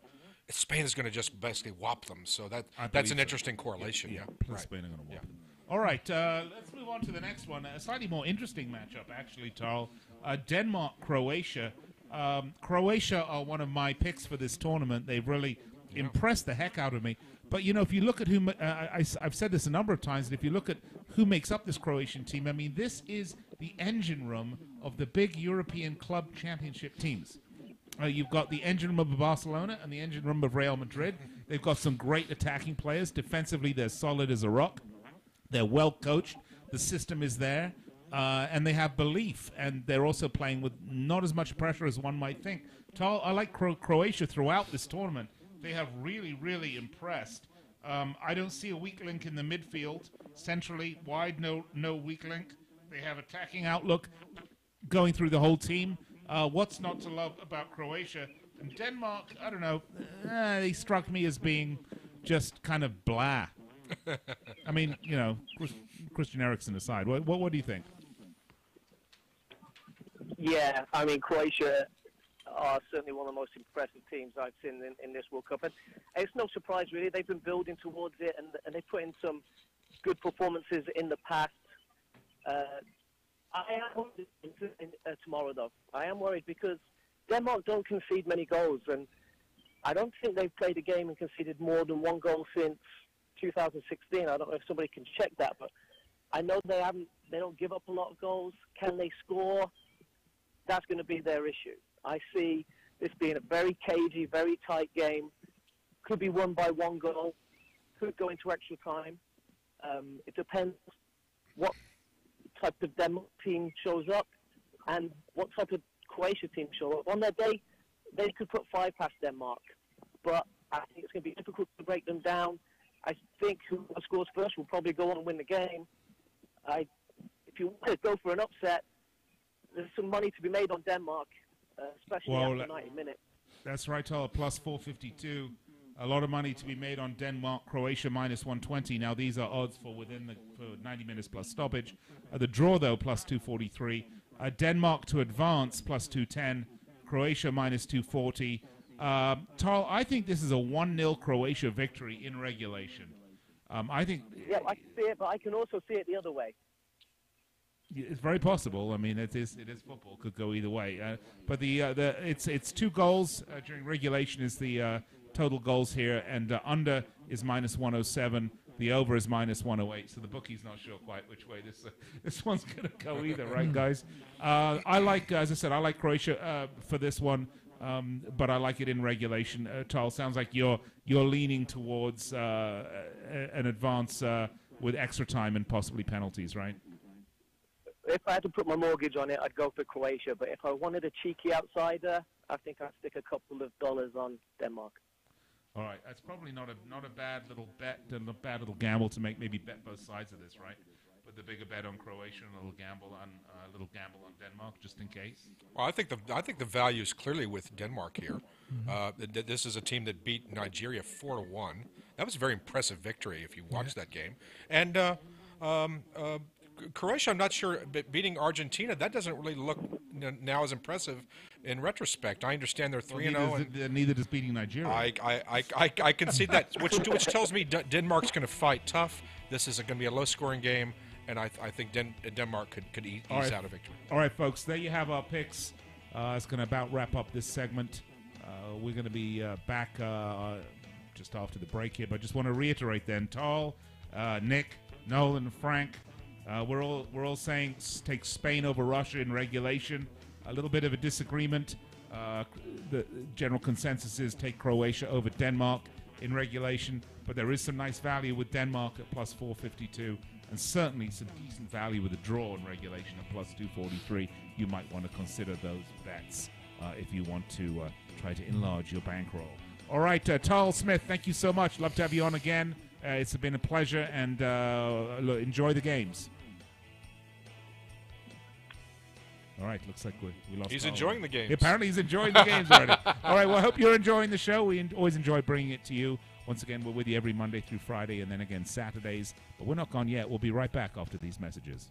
Spain is going to just basically whop them. So that's an interesting correlation. Yeah, right. Spain are going to whop them. All right, let's move on to the next one. A slightly more interesting matchup, actually, Tarl. Denmark-Croatia. Croatia are one of my picks for this tournament. They've really impressed the heck out of me. But, if you look at who I've said this a number of times, and if you look at who makes up this Croatian team, I mean, this is the engine room of the big European club championship teams. You've got the engine room of Barcelona and the engine room of Real Madrid. They've got some great attacking players. Defensively, they're solid as a rock. They're well coached. The system is there. And they have belief. And they're also playing with not as much pressure as one might think. I like Croatia throughout this tournament. They have really, really impressed. I don't see a weak link in the midfield. Centrally, wide, no weak link. They have attacking outlook going through the whole team. What's not to love about Croatia? And Denmark, I don't know. They struck me as being just kind of blah. I mean, Christian Eriksen aside. What do you think? Yeah, I mean, Croatia are certainly one of the most impressive teams I've seen in this World Cup. And it's no surprise, really. They've been building towards it, and they put in some good performances in the past. I am worried tomorrow, though. I am worried because Denmark don't concede many goals, and I don't think they've played a game and conceded more than one goal since 2016. I don't know if somebody can check that, but I know they don't give up a lot of goals. Can they score? That's going to be their issue. I see this being a very cagey, very tight game. Could be won by one goal. Could go into extra time. It depends what type of Denmark team shows up and what type of Croatia team show up. On their day, they could put 5 past Denmark, but I think it's going to be difficult to break them down. I think whoever scores first will probably go on and win the game. If you want to go for an upset, there's some money to be made on Denmark, especially after 90 minutes. That's right, Tal, plus 452. A lot of money to be made on Denmark, Croatia minus 120. Now these are odds for for 90 minutes plus stoppage. The draw though plus 243. Denmark to advance plus 210. Croatia minus 240. Tal, I think this is a 1-0 Croatia victory in regulation. I think. Yeah, I can see it, but I can also see it the other way. It's very possible. I mean, it is football. Could go either way. But it's 2 goals during regulation is the total goals here, and under is minus 107. The over is minus 108. So the bookie's not sure quite which way this one's going to go either, right, guys? I like, as I said, I like Croatia for this one, but I like it in regulation. Tal, sounds like you're leaning towards an advance with extra time and possibly penalties, right? If I had to put my mortgage on it, I'd go for Croatia. But if I wanted a cheeky outsider, I think I'd stick a couple of dollars on Denmark. All right, that's probably not a bad little bet, a bad little gamble to make. Maybe bet both sides of this, right? Put the bigger bet on Croatia and a little gamble on Denmark, just in case. Well, I think the value is clearly with Denmark here. This is a team that beat Nigeria 4-1. That was a very impressive victory if you watched that game. And Croatia, I'm not sure, but beating Argentina, that doesn't really look now as impressive in retrospect. I understand they're 3-0. Neither does beating Nigeria. I can see that, which tells me Denmark's going to fight tough. This is going to be a low-scoring game, and I think Denmark could ease out a victory. All right, folks, there you have our picks. It's going to about wrap up this segment. We're going to be back just after the break here, but just want to reiterate then, Tal, Nick, Nolan, Frank, we're all saying take Spain over Russia in regulation. A little bit of a disagreement. The general consensus is take Croatia over Denmark in regulation, but there is some nice value with Denmark at plus 452, and certainly some decent value with a draw in regulation at plus 243. You might want to consider those bets if you want to try to enlarge your bankroll. All right, Tal Smith, thank you so much. Love to have you on again. It's been a pleasure, and enjoy the games. All right, looks like we lost. He's Tal. enjoying the games. Apparently, he's enjoying the games already. All right, well, I hope you're enjoying the show. We always enjoy bringing it to you. Once again, we're with you every Monday through Friday, and then again Saturdays. But we're not gone yet. We'll be right back after these messages.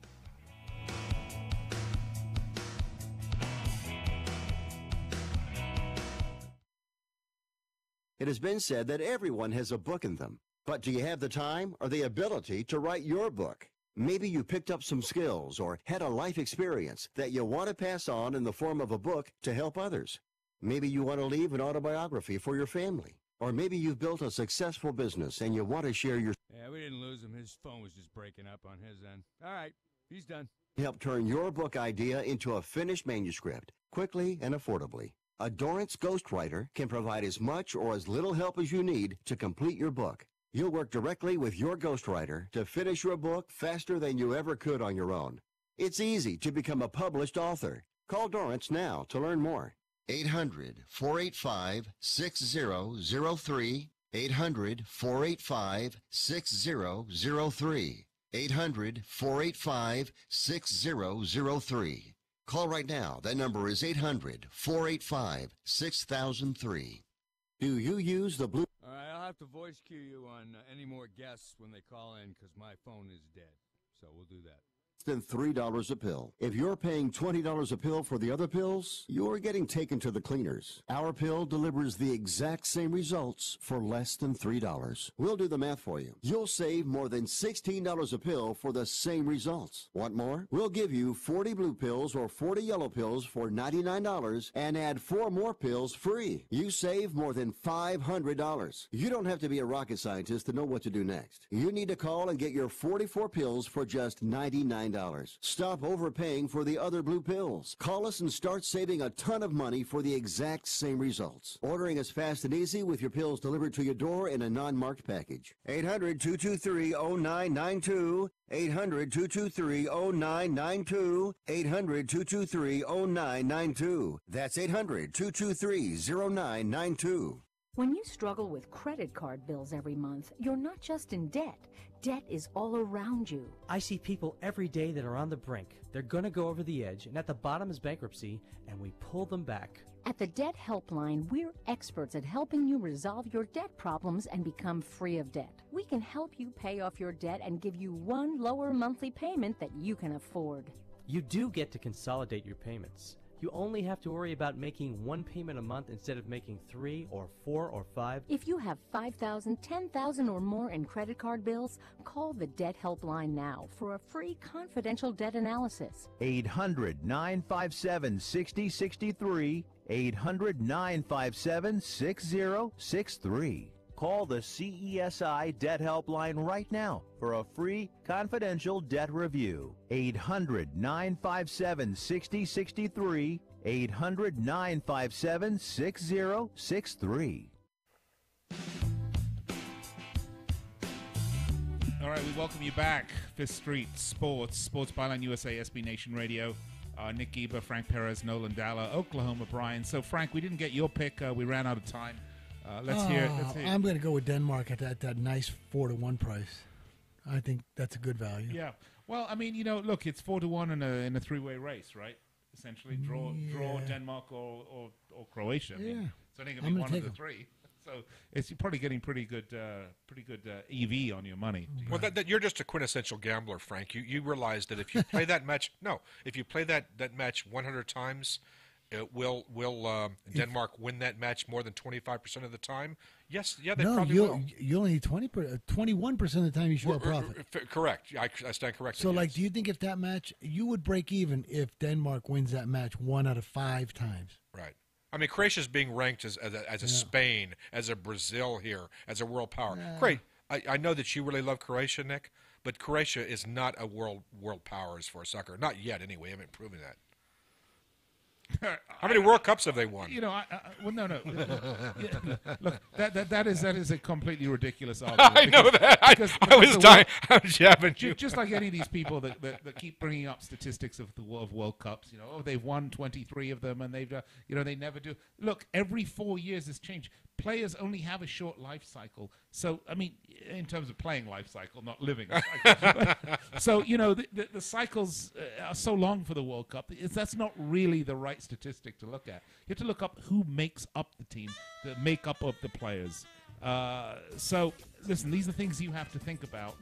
It has been said that everyone has a book in them. But do you have the time or the ability to write your book? Maybe you picked up some skills or had a life experience that you want to pass on in the form of a book to help others. Maybe you want to leave an autobiography for your family. Or maybe you've built a successful business and you want to share your... Yeah, we didn't lose him. His phone was just breaking up on his end. All right, he's done. Help turn your book idea into a finished manuscript, quickly and affordably. A Dorrance ghostwriter can provide as much or as little help as you need to complete your book. You'll work directly with your ghostwriter to finish your book faster than you ever could on your own. It's easy to become a published author. Call Dorrance now to learn more. 800-485-6003. 800-485-6003. 800-485-6003. Call right now. That number is 800-485-6003. Do you use the Blue... All right, I'll have to voice cue you on any more guests when they call in because my phone is dead. So we'll do that. than $3 a pill. If you're paying $20 a pill for the other pills, you're getting taken to the cleaners. Our pill delivers the exact same results for less than $3. We'll do the math for you. You'll save more than $16 a pill for the same results. Want more? We'll give you 40 blue pills or 40 yellow pills for $99 and add 4 more pills free. You save more than $500. You don't have to be a rocket scientist to know what to do next. You need to call and get your 44 pills for just $99. Stop overpaying for the other blue pills. Call us and start saving a ton of money for the exact same results. Ordering is fast and easy with your pills delivered to your door in a non-marked package. 800-223-0992. 800-223-0992. 800-223-0992. That's 800-223-0992. When you struggle with credit card bills every month, you're not just in debt. Debt is all around you. I see people every day that are on the brink. They're going to go over the edge, and at the bottom is bankruptcy, and we pull them back. At the Debt Helpline, we're experts at helping you resolve your debt problems and become free of debt. We can help you pay off your debt and give you one lower monthly payment that you can afford. You do get to consolidate your payments. You only have to worry about making one payment a month instead of making 3 or 4 or 5. If you have $5,000, $10,000 or more in credit card bills, call the Debt Helpline now for a free confidential debt analysis. 800-957-6063. 800-957-6063. Call the CESI Debt Helpline right now for a free confidential debt review. 800-957-6063. 800-957-6063. All right, we welcome you back. Fifth Street Sports, Sports Byline USA, SB Nation Radio. Nick Geber, Frank Perez, Nolan Dalla, Oklahoma Brian. So, Frank, we didn't get your pick. We ran out of time. Let's hear it. I'm going to go with Denmark at that nice 4-1 price. I think that's a good value. Yeah. Well, I mean, look, it's 4-1 in a three-way race, right? Essentially, draw Denmark or Croatia. I mean, so I think it'll be one of the three. So it's probably getting pretty good EV on your money. Well, you're just a quintessential gambler, Frank. You realize that if you play that match, if you play that match 100 times. Will Denmark win that match more than 25% of the time? Yes, they probably will. You only need 21% of the time you should have profit. Correct. I stand corrected. So, do you think if that match, you would break even if Denmark wins that match 1 out of 5 times? Right. I mean, Croatia's being ranked as a Spain, as a Brazil here, as a world power. Yeah. Great. I know that you really love Croatia, Nick, but Croatia is not a world power as far as soccer. Not yet, anyway. I haven't proven that. How many World Cups have they won? Well, no. Look, that is a completely ridiculous argument. I know that. I was jabbing you. Just like any of these people that keep bringing up statistics of the World Cups. They've won 23 of them, and they've they never do. Look, every 4 years it's changed. Players only have a short life cycle. So, I mean, in terms of playing life cycle, not living a cycle. So, the cycles are so long for the World Cup. That's not really the right statistic to look at. You have to look up who makes up the team, the makeup of the players. So, listen, these are things you have to think about.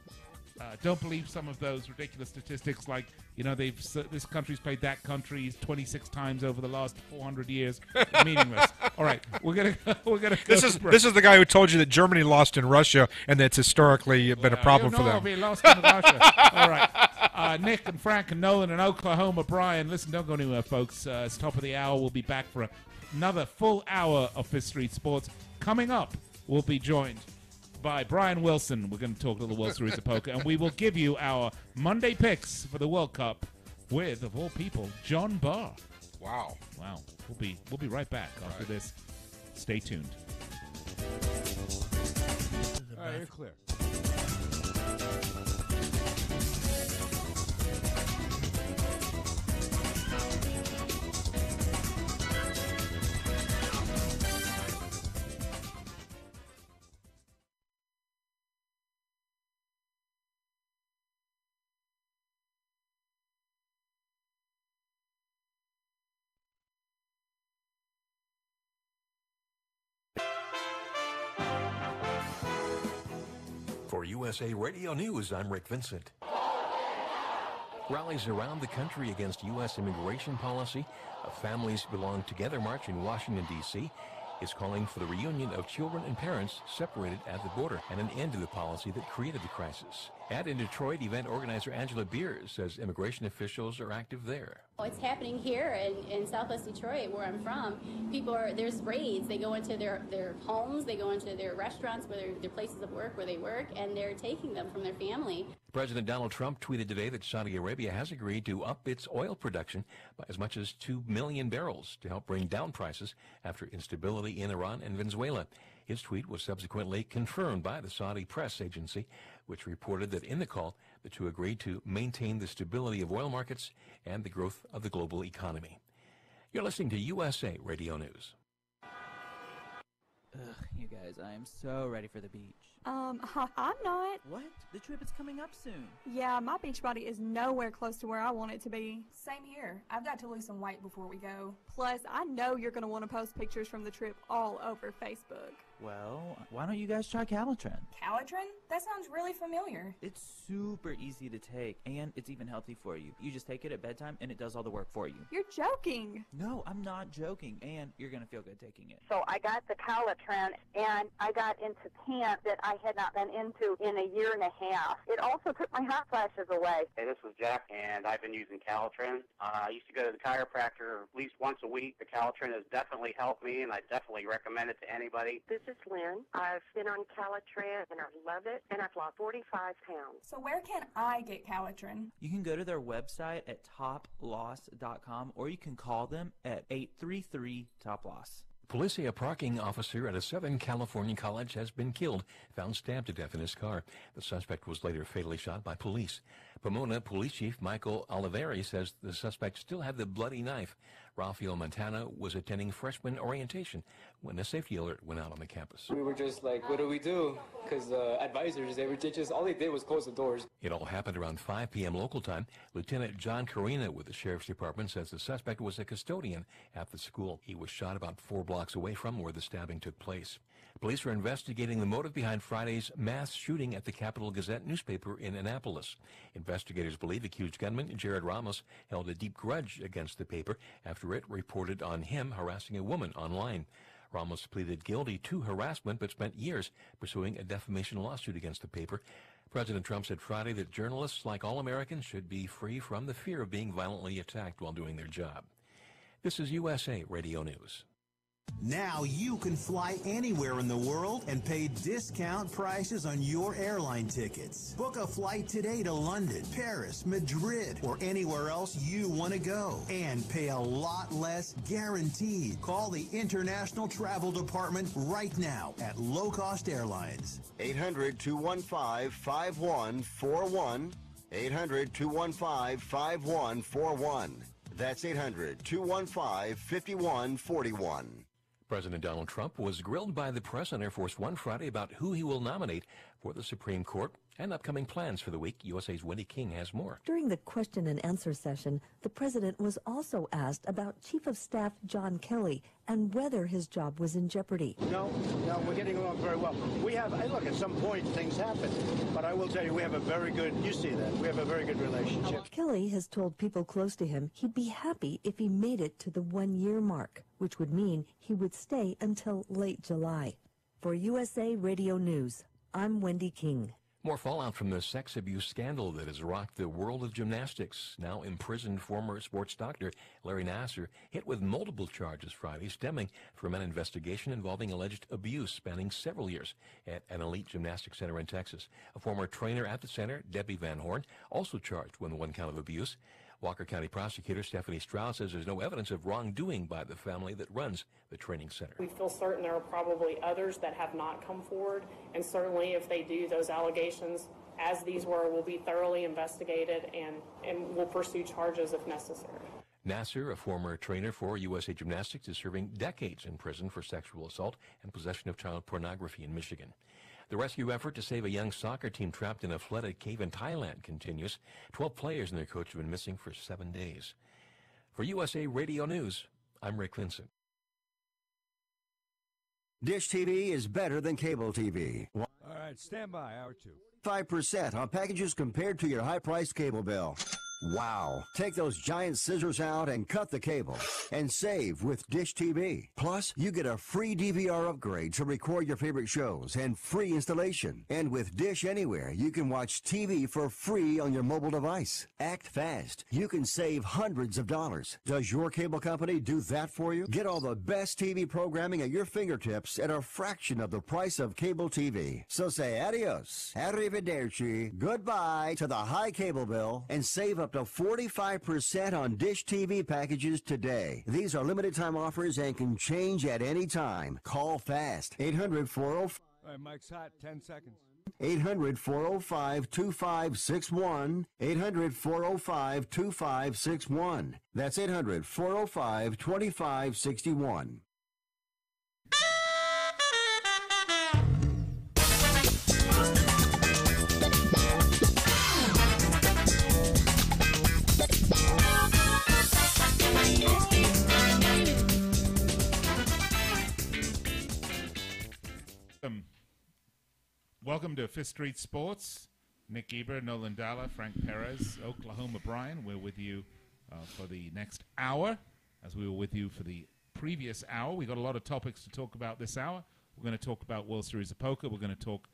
Don't believe some of those ridiculous statistics like, this country's played that country 26 times over the last 400 years. Meaningless. All right, we're gonna go. This is the guy who told you that Germany lost in Russia and that's historically been a problem for them. We lost in Russia. All right, Nick and Frank and Nolan and Oklahoma Brian. Listen, don't go anywhere, folks. It's top of the hour. We'll be back for another full hour of Fifth Street Sports. Coming up, we'll be joined by Brian Wilson. We're going to talk to the World Series of Poker, and we will give you our Monday picks for the World Cup with, of all people, John Barr. Wow. We'll be right back after this. Stay tuned. All right, you're clear. For USA Radio News, I'm Rick Vincent. Rallies around the country against U.S. immigration policy. A Families Belong Together march in Washington, D.C. is calling for the reunion of children and parents separated at the border and an end to the policy that created the crisis. And in Detroit, event organizer Angela Beers says immigration officials are active there. It's happening here in Southwest Detroit, where I'm from. There's raids. They go into their homes, they go into their restaurants, their places of work where they work, and they're taking them from their family. President Donald Trump tweeted today that Saudi Arabia has agreed to up its oil production by as much as 2 million barrels to help bring down prices after instability in Iran and Venezuela. His tweet was subsequently confirmed by the Saudi press agency, which reported that in the call, the two agreed to maintain the stability of oil markets and the growth of the global economy. You're listening to USA Radio News. Ugh, you guys, I am so ready for the beach. I'm not. What? The trip is coming up soon. Yeah, my beach body is nowhere close to where I want it to be. Same here. I've got to lose some weight before we go. Plus, I know you're going to want to post pictures from the trip all over Facebook. Well, why don't you guys try Calitrin? Calitrin? That sounds really familiar. It's super easy to take, and it's even healthy for you. You just take it at bedtime, and it does all the work for you. You're joking. No, I'm not joking, and you're going to feel good taking it. So I got the Calitrin, and I got into pants that I had not been into in a year and a half. It also took my hot flashes away. Hey, this is Jack, and I've been using Calitrin. I used to go to the chiropractor at least once a week. The Calitrin has definitely helped me, and I definitely recommend it to anybody. This is Lynn. I've been on Calitrin, and I love it, and I've lost 45 pounds. So where can I get Calitrin? You can go to their website at toploss.com, or you can call them at 833-TOP-LOSS. Police say a parking officer at a Southern California college has been killed, found stabbed to death in his car. The suspect was later fatally shot by police. Pomona Police Chief Michael Oliveri says the suspect still had the bloody knife. Rafael Montana was attending freshman orientation when a safety alert went out on the campus. We were just like, what do we do? Because the advisors, all they did was close the doors. It all happened around 5 p.m. local time. Lieutenant John Carina with the Sheriff's Department says the suspect was a custodian at the school. He was shot about 4 blocks away from where the stabbing took place. Police are investigating the motive behind Friday's mass shooting at the Capital Gazette newspaper in Annapolis. Investigators believe accused gunman Jared Ramos held a deep grudge against the paper after it reported on him harassing a woman online. Ramos pleaded guilty to harassment but spent years pursuing a defamation lawsuit against the paper. President Trump said Friday that journalists, like all Americans, should be free from the fear of being violently attacked while doing their job. This is USA Radio News. Now you can fly anywhere in the world and pay discount prices on your airline tickets. Book a flight today to London, Paris, Madrid, or anywhere else you want to go and pay a lot less guaranteed. Call the International Travel Department right now at Low Cost Airlines. 800-215-5141. 800-215-5141. That's 800-215-5141. President Donald Trump was grilled by the press on Air Force One Friday about who he will nominate for the Supreme Court and upcoming plans for the week. USA's Wendy King has more. During the question and answer session, the president was also asked about Chief of Staff John Kelly and whether his job was in jeopardy. No, we're getting along very well. We have, look, at some point things happen, but I will tell you, we have a very good, you see that, we have a very good relationship. Kelly has told people close to him he'd be happy if he made it to the 1-year mark, which would mean he would stay until late July. For USA Radio News, I'm Wendy King. More fallout from the sex abuse scandal that has rocked the world of gymnastics. Now imprisoned former sports doctor Larry Nassar hit with multiple charges Friday stemming from an investigation involving alleged abuse spanning several years at an elite gymnastics center in Texas. A former trainer at the center, Debbie Van Horn, also charged with one count of abuse. Walker County prosecutor Stephanie Stroud says there's no evidence of wrongdoing by the family that runs the training center. We feel certain there are probably others that have not come forward, and certainly if they do, those allegations, as these were, will be thoroughly investigated and will pursue charges if necessary. Nassar, a former trainer for USA Gymnastics, is serving decades in prison for sexual assault and possession of child pornography in Michigan. The rescue effort to save a young soccer team trapped in a flooded cave in Thailand continues. 12 players and their coach have been missing for 7 days. For USA Radio News, I'm Rick Vincent. Dish TV is better than cable TV. All right, stand by, hour 2. 5% on packages compared to your high-priced cable bill. Wow. Take those giant scissors out and cut the cable. And save with Dish TV. Plus, you get a free DVR upgrade to record your favorite shows and free installation. And with Dish Anywhere, you can watch TV for free on your mobile device. Act fast. You can save hundreds of dollars. Does your cable company do that for you? Get all the best TV programming at your fingertips at a fraction of the price of cable TV. So say adios, arrivederci, goodbye to the high cable bill and save up to 45% on Dish TV packages today. These are limited time offers and can change at any time. Call fast. 800-405. All right, Mike's hot. 10 seconds. 800-405-2561. 800-405-2561. That's 800-405-2561. Welcome to Fifth Street Sports. Nick Eber, Nolan Dalla, Frank Perez, Oklahoma Brian. We're with you for the next hour, as we were with you for the previous hour. We got a lot of topics to talk about this hour. We're going to talk about World Series of Poker. We're going to talk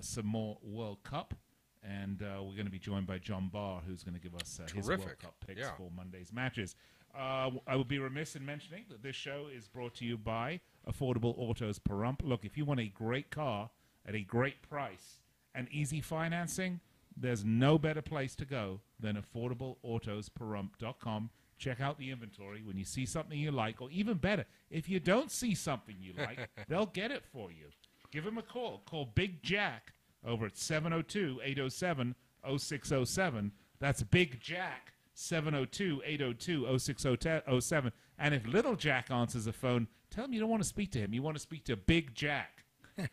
some more World Cup. And we're going to be joined by John Barr, who's going to give us his World Cup picks for Monday's matches. I would be remiss in mentioning that this show is brought to you by Affordable Autos Pahrump. Look, if you want a great car at a great price and easy financing, there's no better place to go than AffordableAutosPahrump.com. Check out the inventory. When you see something you like, or even better, if you don't see something you like, they'll get it for you. Give them a call. Call Big Jack over at 702-807-0607. That's Big Jack, 702-802-0607. And if Little Jack answers the phone, tell him you don't want to speak to him. You want to speak to Big Jack.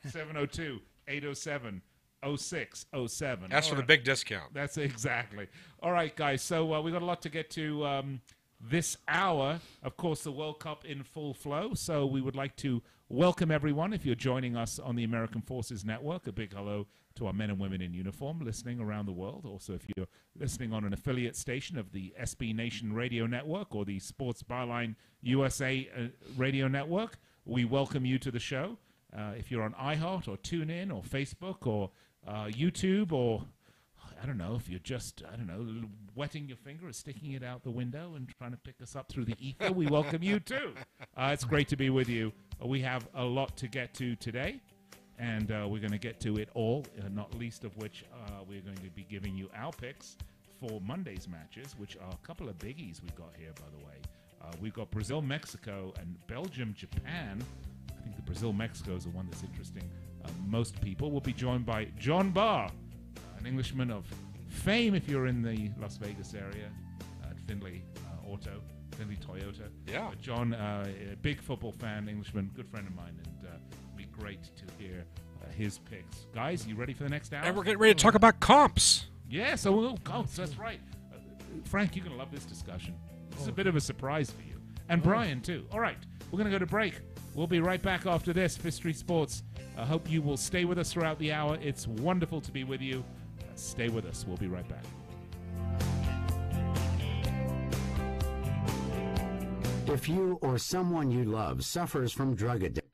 702-807-0607. That's for the big discount. That's exactly. All right, guys. So we got a lot to get to this hour. Of course, the World Cup in full flow. So we would like to welcome everyone. If you're joining us on the American Forces Network, a big hello to our men and women in uniform listening around the world. Also, if you're listening on an affiliate station of the SB Nation Radio Network or the Sports Byline USA Radio Network, we welcome you to the show. If you're on iHeart or TuneIn or Facebook or YouTube, or I don't know, if you're just, wetting your finger or sticking it out the window and trying to pick us up through the ether, we welcome you too. It's great to be with you. We have a lot to get to today, and we're going to get to it all, not least of which we're going to be giving you our picks for Monday's matches, which are a couple of biggies we've got here, by the way. We've got Brazil, Mexico, and Belgium, Japan. I think the Brazil-Mexico is the one that's interesting. Most people will be joined by John Barr, an Englishman of fame if you're in the Las Vegas area at Findlay Toyota. Yeah. John, a big football fan, Englishman, good friend of mine, and it'll be great to hear his picks. Guys, you ready for the next hour? And we're getting ready to talk about comps. Yeah, so we'll comps, that's right. Frank, you're going to love this discussion. This is a bit of a surprise for you. And Brian, too. All right, we're going to go to break. We'll be right back after this, Fifth Street Sports. I hope you will stay with us throughout the hour. It's wonderful to be with you. Stay with us. We'll be right back. If you or someone you love suffers from drug addiction,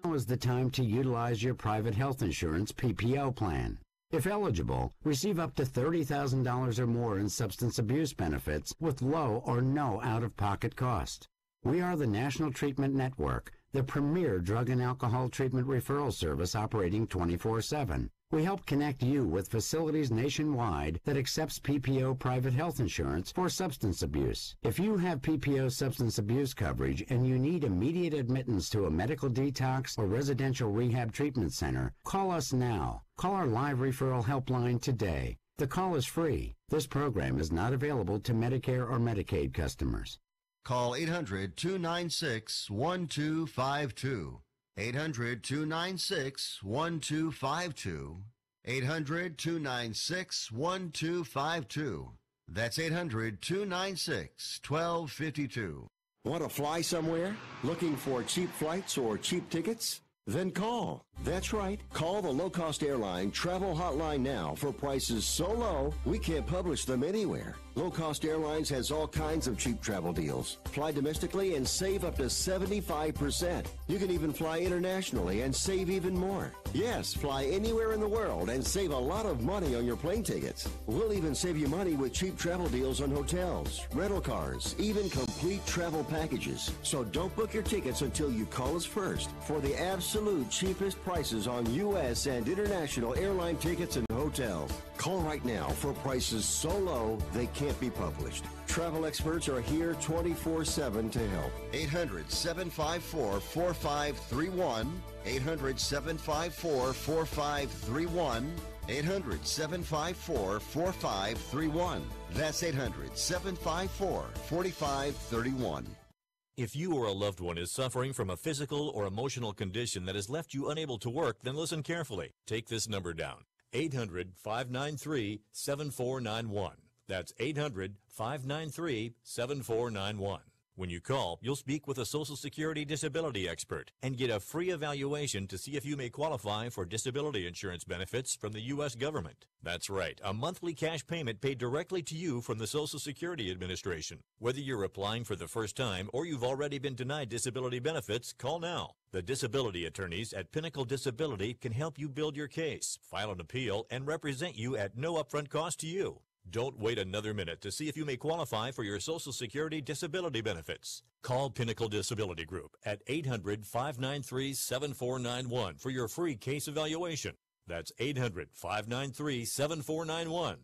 now is the time to utilize your private health insurance PPO plan. If eligible, receive up to $30,000 or more in substance abuse benefits with low or no out-of-pocket cost. We are the National Treatment Network, the premier drug and alcohol treatment referral service operating 24/7. We help connect you with facilities nationwide that accepts PPO private health insurance for substance abuse. If you have PPO substance abuse coverage and you need immediate admittance to a medical detox or residential rehab treatment center, call us now. Call our live referral helpline today. The call is free. This program is not available to Medicare or Medicaid customers. Call 800-296-1252. 800-296-1252. 800-296-1252. That's 800-296-1252. Want to fly somewhere? Looking for cheap flights or cheap tickets? Then call. That's right. Call the low-cost airline travel hotline now for prices so low we can't publish them anywhere. Low Cost Airlines has all kinds of cheap travel deals. Fly domestically and save up to 75%. You can even fly internationally and save even more. Yes, fly anywhere in the world and save a lot of money on your plane tickets. We'll even save you money with cheap travel deals on hotels, rental cars, even complete travel packages. So don't book your tickets until you call us first for the absolute cheapest prices on U.S. and international airline tickets and hotels. Call right now for prices so low they can't be published. Travel experts are here 24/7 to help. 800-754-4531. 800-754-4531. 800-754-4531. That's 800-754-4531. If you or a loved one is suffering from a physical or emotional condition that has left you unable to work, then listen carefully. Take this number down. 800-593-7491. That's 800-593-7491. When you call, you'll speak with a Social Security disability expert and get a free evaluation to see if you may qualify for disability insurance benefits from the U.S. government. That's right, a monthly cash payment paid directly to you from the Social Security Administration. Whether you're applying for the first time or you've already been denied disability benefits, call now. The disability attorneys at Pinnacle Disability can help you build your case, file an appeal, and represent you at no upfront cost to you. Don't wait another minute to see if you may qualify for your Social Security disability benefits. Call Pinnacle Disability Group at 800-593-7491 for your free case evaluation. That's 800-593-7491.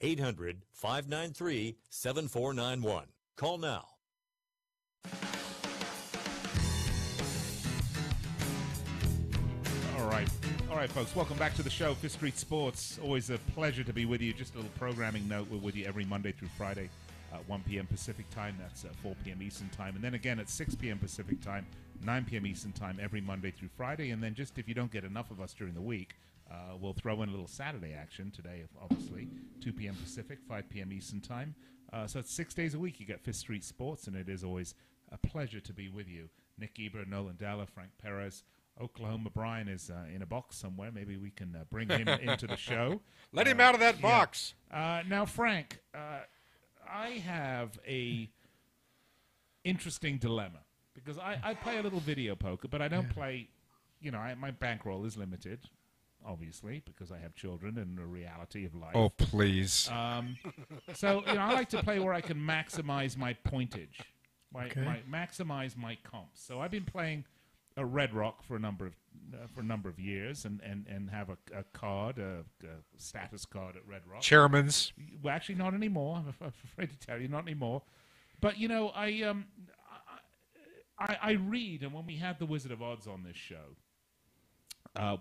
800-593-7491. Call now. All right, folks, welcome back to the show, Fifth Street Sports. Always a pleasure to be with you. Just a little programming note, we're with you every Monday through Friday at 1 p.m. Pacific time. That's 4 p.m. Eastern time. And then again at 6 p.m. Pacific time, 9 p.m. Eastern time every Monday through Friday. And then just if you don't get enough of us during the week, we'll throw in a little Saturday action today, obviously, 2 p.m. Pacific, 5 p.m. Eastern time. So it's 6 days a week you get Fifth Street Sports, and it is always a pleasure to be with you. Nick Eber, Nolan Dalla, Frank Perez. Oklahoma Brian is in a box somewhere. Maybe we can bring him into the show. Let him out of that box. Now, Frank, I have a interesting dilemma because I play a little video poker, but I don't play, my bankroll is limited, obviously, because I have children and the reality of life. Oh, please. So, I like to play where I can maximize my pointage, maximize my comps. So I've been playing a Red Rock for a number of years, and have a card, a status card at Red Rock. Chairman's. Well, actually, not anymore. I'm afraid to tell you, not anymore. But I read, and when we had the Wizard of Odds on this show,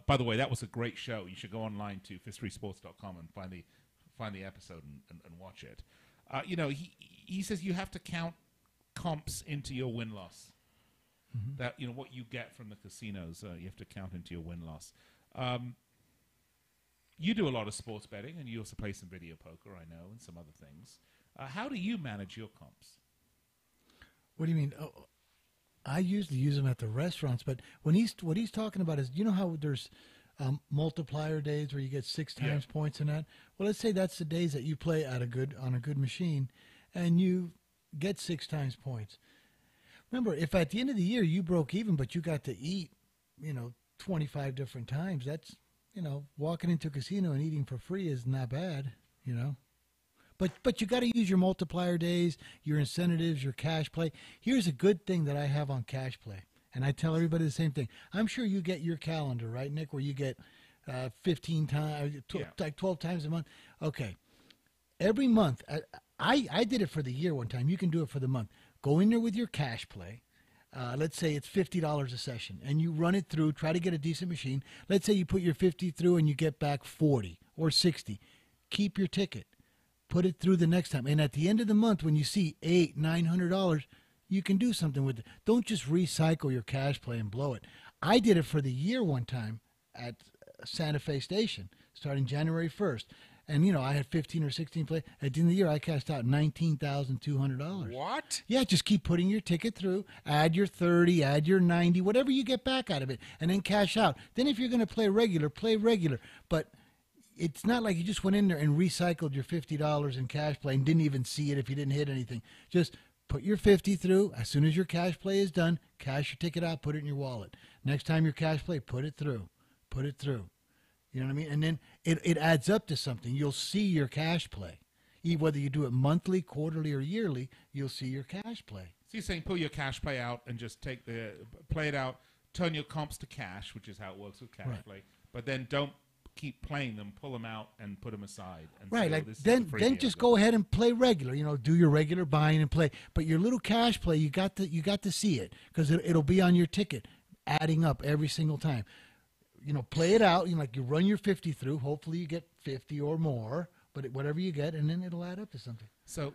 by the way, that was a great show. You should go online to fifthstreetsports.com and find the episode and watch it. He says you have to count comps into your win-loss. Mm-hmm. That what you get from the casinos, you have to count into your win-loss. You do a lot of sports betting, and you also play some video poker, I know, and some other things. How do you manage your comps? What do you mean? Oh, I usually use them at the restaurants, but what he's talking about is, how there's multiplier days where you get 6 times points in that. Well, let's say that's the days that you play on a good machine, and you get 6 times points. Remember, if at the end of the year you broke even, but you got to eat, 25 different times, that's, walking into a casino and eating for free is not bad, But you got to use your multiplier days, your incentives, your cash play. Here's a good thing that I have on cash play, and I tell everybody the same thing. I'm sure you get your calendar, right, Nick, where you get 15 times, like 12 times a month. Okay. Every month, I did it for the year one time. You can do it for the month. Go in there with your cash play. Let's say it's $50 a session, and you run it through, try to get a decent machine. Let's say you put your 50 through and you get back 40 or 60. Keep your ticket. Put it through the next time. And at the end of the month, when you see $800, $900, you can do something with it. Don't just recycle your cash play and blow it. I did it for the year one time at Santa Fe Station, starting January 1st. And, you know, I had 15 or 16 play. At the end of the year, I cashed out $19,200. What? Yeah, just keep putting your ticket through, add your 30, add your 90, whatever you get back out of it, and then cash out. Then if you're going to play regular, play regular. But it's not like you just went in there and recycled your $50 in cash play and didn't even see it if you didn't hit anything. Just put your 50 through. As soon as your cash play is done, cash your ticket out, put it in your wallet. Next time your cash play, put it through. Put it through. You know what I mean? And then it adds up to something. You'll see your cash play. Whether you do it monthly, quarterly, or yearly, you'll see your cash play. So you're saying pull your cash play out and just play it out, turn your comps to cash, which is how it works with cash play, but then don't keep playing them, pull them out and put them aside. And right, say, like this then just go ahead and play regular. You know, do your regular buying and play. But your little cash play, you got to see it because it'll be on your ticket, adding up every single time. You know, play it out. You know, like you run your 50 through. Hopefully, you get 50 or more. But whatever you get, and then it'll add up to something. So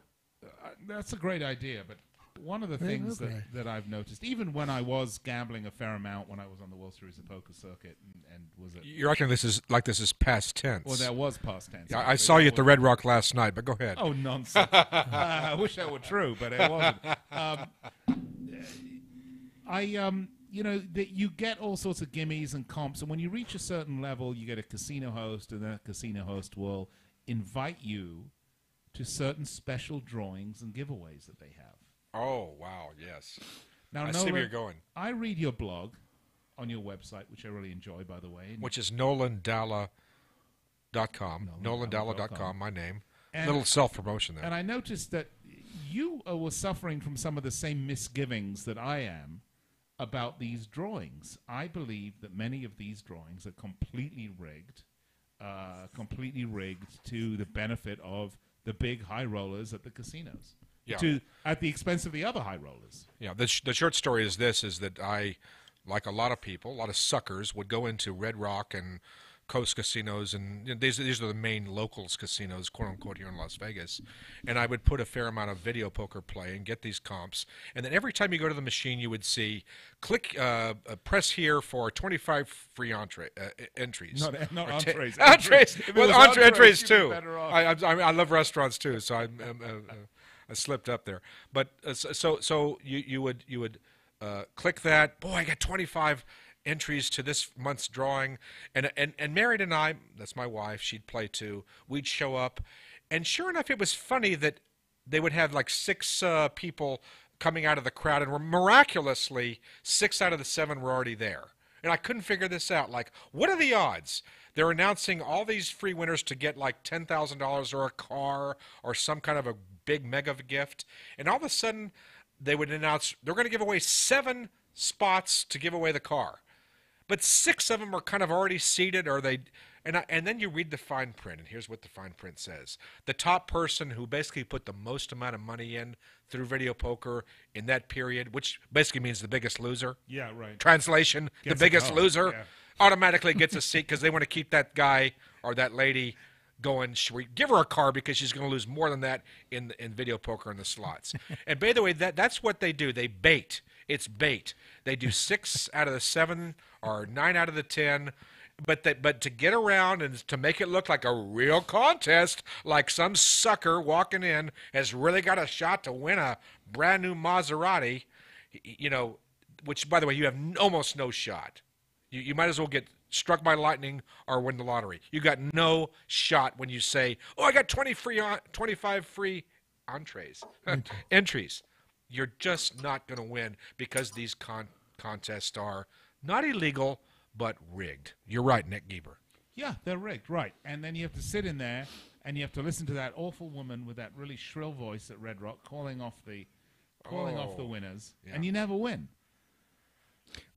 that's a great idea. But one of the things that I've noticed, even when I was gambling a fair amount when I was on the World Series of Poker circuit, and was it? You're acting this is past tense. Well, that was past tense. Yeah, I saw you at the Red Rock last night, but go ahead. Oh, nonsense! I wish that were true, but it wasn't. You know, that you get all sorts of gimmies and comps, and when you reach a certain level, you get a casino host, and that casino host will invite you to certain special drawings and giveaways that they have. Oh, wow, yes. Now, I see where you're going. I read your blog on your website, which I really enjoy, by the way. Which is NolanDalla.com. NolanDalla.com, my name. And, little self-promotion there. And I noticed that you were suffering from some of the same misgivings that I am about these drawings. I believe that many of these drawings are completely rigged to the benefit of the big high rollers at the casinos, at the expense of the other high rollers. Yeah, the short story is that I, like a lot of people, a lot of suckers, would go into Red Rock and Coast casinos, and these are the main locals casinos, quote unquote, here in Las Vegas. And I would put a fair amount of video poker play and get these comps. And then every time you go to the machine, you would see, press here for 25 free entries. Not entrees. Entrees. Well, entrees too. I love restaurants too, so I slipped up there. But so you would click that. Boy, I got 25 entries to this month's drawing, and Marion and I, that's my wife, she'd play too, we'd show up, and sure enough, it was funny that they would have like 6 people coming out of the crowd, and miraculously 6 out of the 7 were already there. And I couldn't figure this out. Like, what are the odds? They're announcing all these free winners to get like $10,000 or a car or some kind of a big mega gift, and all of a sudden they would announce they're going to give away 7 spots to give away the car. But 6 of them are kind of already seated, or they, and then you read the fine print, and here's what the fine print says: the top person who basically put the most amount of money in through video poker in that period, which basically means the biggest loser. Yeah, right. Translation: the biggest loser automatically gets a seat because they want to keep that guy or that lady going. Should we give her a car because she's going to lose more than that in video poker in the slots? And by the way, that's what they do. They bait. It's bait. They do 6 out of the 7 or 9 out of the 10, but to get around and to make it look like a real contest, like some sucker walking in has really got a shot to win a brand new Maserati, you know, which, by the way, you have almost no shot. You might as well get struck by lightning or win the lottery. You got no shot when you say, "Oh, I got 25 free entries." You're just not going to win because these contests are not illegal, but rigged. You're right, Nick Gieber. Yeah, they're rigged, right. And then you have to sit in there and you have to listen to that awful woman with that really shrill voice at Red Rock calling off the winners, and you never win.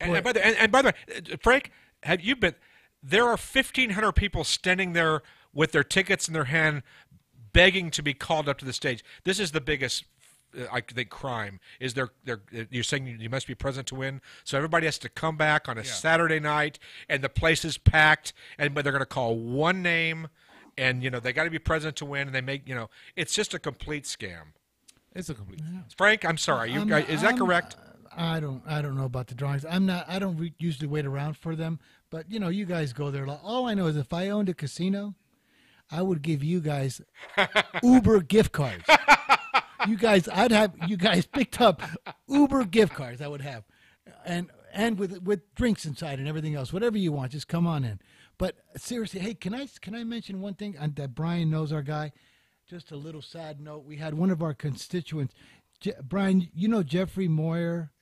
And by the way, Frank, have you been? There are 1,500 people standing there with their tickets in their hand, begging to be called up to the stage. This is the biggest, I think, crime. Is you're saying you must be present to win, so everybody has to come back on a Saturday night, and the place is packed, but they're going to call one name, and they got to be present to win, and they make it's just a complete scam. It's a complete scam. Frank, I'm sorry. Is that correct? I don't know about the drawings. I don't usually wait around for them, but you guys go there. All I know is if I owned a casino, I would give you guys Uber gift cards. I'd have you guys picked up Uber gift cards. I would have, and with drinks inside and everything else, whatever you want. Just come on in. But seriously, hey, can I mention one thing that Brian knows, our guy? Just a little sad note. We had one of our constituents, Brian. You know Jeffrey Moyer,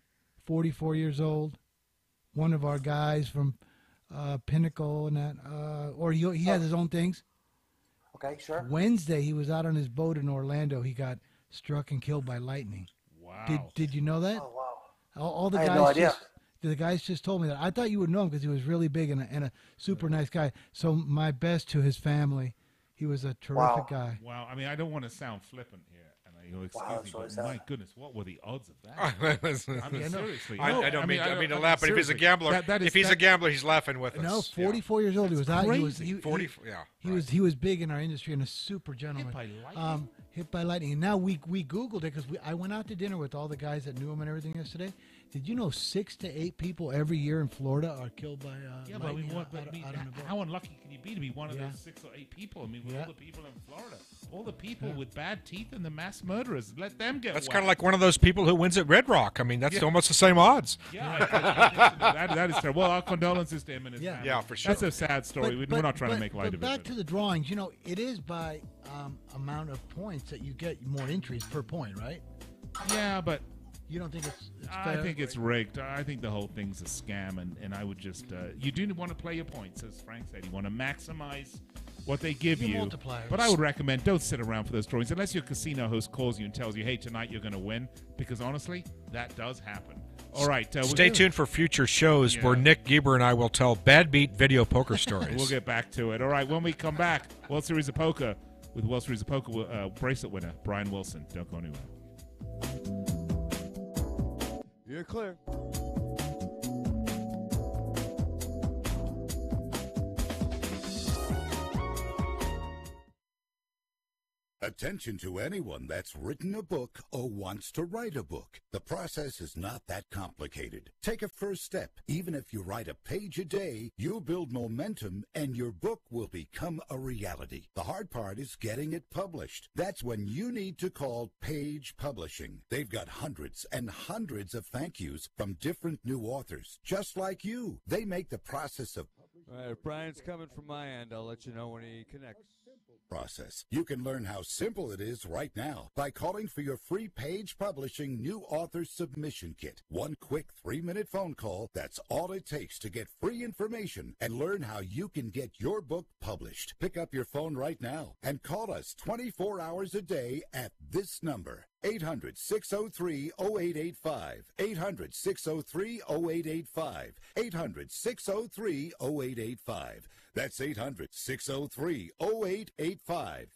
44 years old, one of our guys from Pinnacle and that, or he has his own things. Okay, sure. Wednesday, he was out on his boat in Orlando. He got struck and killed by lightning. Wow. Did you know that? Oh, wow. All the I guys had no idea. the guys just told me that. I thought you would know him because he was really big and a super nice guy. So my best to his family. He was a terrific guy. Wow. I mean, I don't want to sound flippant here. Excuse me, but my goodness, what were the odds of that? I mean, seriously. I don't mean to laugh, but if he's a gambler, he's a gambler, he's laughing with us. No, 44 years old. He was out. He was big in our industry and a super gentleman. Hit by lightning. And now we Googled it because I went out to dinner with all the guys that knew him and everything yesterday. Did you know 6 to 8 people every year in Florida are killed by lightning? How unlucky can you be to be one of those 6 or 8 people? I mean, with all the people in Florida, all the people with bad teeth and the mass murderers, let them get. That's kind of like one of those people who wins at Red Rock. I mean, that's almost the same odds. Yeah, that is terrible. Well, our condolences to him and his family. Yeah, for sure. That's a sad story. We're not trying to make light of it. Back to the drawings. You know, it is by amount of points that you get more entries per point, right? Yeah, but. You don't think it's fair? I think it's rigged. I think the whole thing's a scam, and I would just you do want to play your points, as Frank said. You want to maximize what they give you. Multipliers. But I would recommend don't sit around for those drawings unless your casino host calls you and tells you, hey, tonight you're going to win, because honestly, that does happen. All right. Stay tuned for future shows where Nick Gieber and I will tell Bad Beat video poker stories. We'll get back to it. All right. When we come back, World Series of Poker with World Series of Poker bracelet winner Brian Wilson. Don't go anywhere. You're clear. Attention to anyone that's written a book or wants to write a book. The process is not that complicated. Take a first step. Even if you write a page a day, you'll build momentum and your book will become a reality. The hard part is getting it published. That's when you need to call Page Publishing. They've got hundreds and hundreds of thank yous from different new authors, just like you. They make the process of All right, if Brian's coming from my end, I'll let you know when he connects. Process. You can learn how simple it is right now by calling for your free Page Publishing New Author Submission Kit. One quick 3-minute phone call, that's all it takes to get free information and learn how you can get your book published. Pick up your phone right now and call us 24 hours a day at this number. 800-603-0885. 800-603-0885. 800-603-0885. That's 800-603-0885.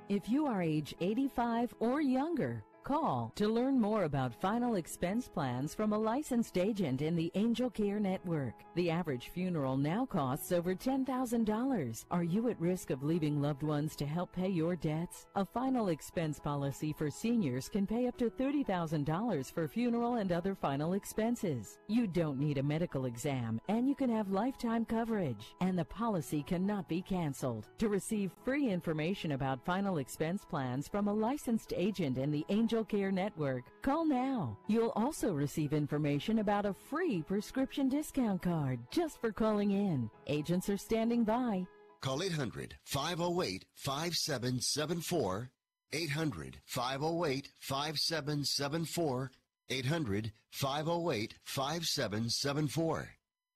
If you are age 85 or younger, call to learn more about final expense plans from a licensed agent in the Angel Care Network. The average funeral now costs over $10,000. Are you at risk of leaving loved ones to help pay your debts? A final expense policy for seniors can pay up to $30,000 for funeral and other final expenses. You don't need a medical exam, and you can have lifetime coverage, and the policy cannot be canceled. To receive free information about final expense plans from a licensed agent in the Angel Care Network, call now. You'll also receive information about a free prescription discount card just for calling in. Agents are standing by. Call 800-508-5774. 800-508-5774. 800-508-5774.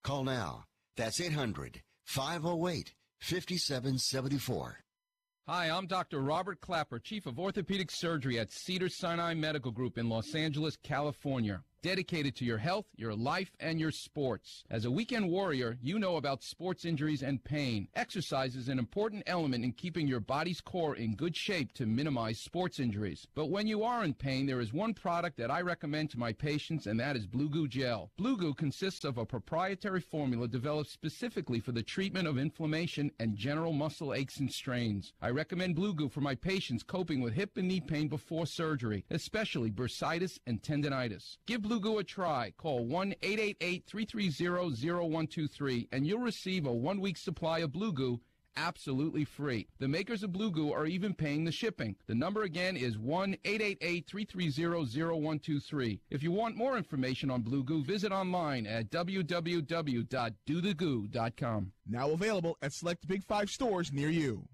Call now. That's 800-508-5774. Hi, I'm Dr. Robert Clapper, Chief of Orthopedic Surgery at Cedars-Sinai Medical Group in Los Angeles, California. Dedicated to your health, your life, and your sports. As a weekend warrior, you know about sports injuries and pain. Exercise is an important element in keeping your body's core in good shape to minimize sports injuries. But when you are in pain, there is one product that I recommend to my patients, and that is Blue Goo Gel. Blue Goo consists of a proprietary formula developed specifically for the treatment of inflammation and general muscle aches and strains. I recommend Blue Goo for my patients coping with hip and knee pain before surgery, especially bursitis and tendinitis. Give Blue Goo a try. Call 1-888-330-0123 and you'll receive a 1-week supply of Blue Goo absolutely free. The makers of Blue Goo are even paying the shipping. The number again is 1-888-330-0123. If you want more information on Blue Goo, visit online at www.dothegoo.com. Now available at select Big 5 stores near you.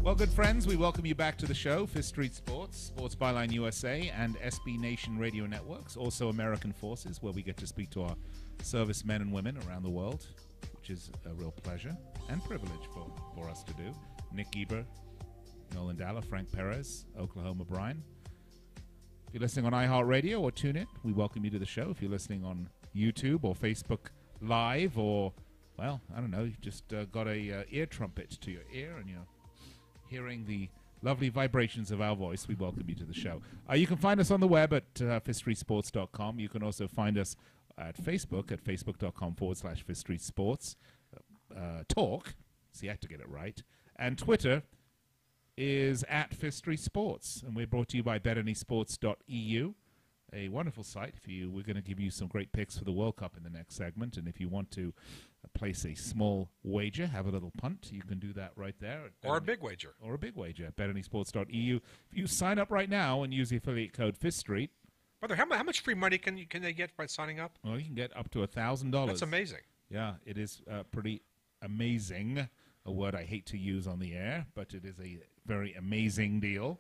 Well, good friends, we welcome you back to the show, Fifth Street Sports, Sports Byline USA, and SB Nation Radio Networks, also American Forces, where we get to speak to our servicemen and women around the world, which is a real pleasure and privilege for us to do. Nick Geber, Nolan Dalla, Frank Perez, Oklahoma Brian. If you're listening on iHeartRadio or TuneIn, we welcome you to the show. If you're listening on YouTube or Facebook Live or, well, I don't know, you've just got a ear trumpet to your ear and you're hearing the lovely vibrations of our voice, we welcome you to the show. You can find us on the web at fifthstreetsports.com. You can also find us at Facebook at facebook.com/Fifth Street Sports Talk. See, I had to get it right. And Twitter is at Fifth Street Sports. And we're brought to you by betanysports.eu, a wonderful site. We're going to give you some great picks for the World Cup in the next segment. And if you want to place a small wager, have a little punt, you can do that right there. Or a big wager. Or a big wager at betanysports.eu. If you sign up right now and use the affiliate code Fifth Street. Brother, how much free money can they get by signing up? Well, you can get up to $1,000. That's amazing. Yeah, it is pretty amazing. A word I hate to use on the air, but it is a very amazing deal,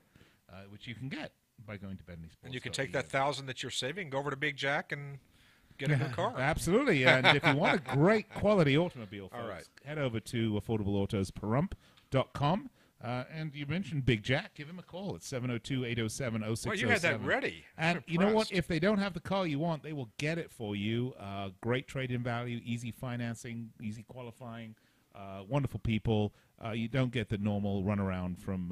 which you can get by going to betanysports.eu. And you can take that $1,000 that you're saving, go over to Big Jack and get a new car. Absolutely. And if you want a great quality automobile, folks, all right, head over to affordableautosperump.com. And you mentioned Big Jack. Give him a call. It's 702-807-0607. Well, you had that ready. And you know what? If they don't have the car you want, they will get it for you. Great trade-in value, easy financing, easy qualifying, wonderful people. You don't get the normal runaround from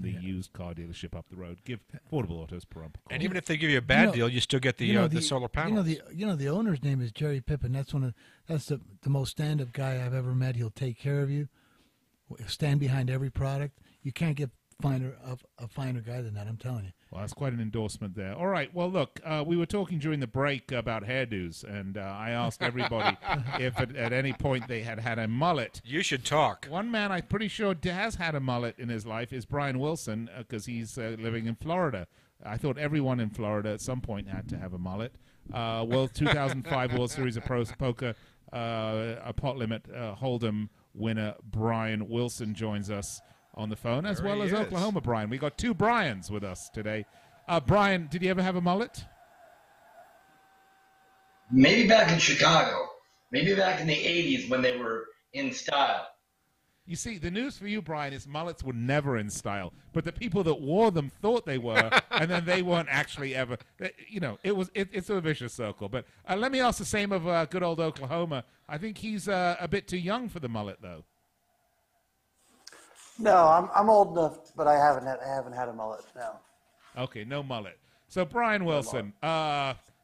the used car dealership up the road. Give Affordable Autos Perump a call. And even if they give you a bad deal, you still get the solar panels. The owner's name is Jerry Pippin. That's the most stand-up guy I've ever met. He'll take care of you. Stand behind every product. You can't get a finer guy than that, I'm telling you. Well, that's quite an endorsement there. All right. Well, look, we were talking during the break about hairdos, and I asked everybody if at any point they had a mullet. You should talk. One man I'm pretty sure has had a mullet in his life is Brian Wilson, because he's living in Florida. I thought everyone in Florida at some point had to have a mullet. 2005 World Series of Pro Poker, a pot limit Hold'em winner Brian Wilson joins us on the phone, as well as Oklahoma Brian. We got two Brians with us today. Brian, did you ever have a mullet? Maybe back in Chicago. Maybe back in the 80s when they were in style. You see, the news for you, Brian, is mullets were never in style, but the people that wore them thought they were, and then they weren't actually ever. It's a vicious circle. But let me ask the same of good old Oklahoma. I think he's a bit too young for the mullet, though. No, I'm old enough, but I haven't had a mullet. No. Okay, no mullet. So Brian Wilson,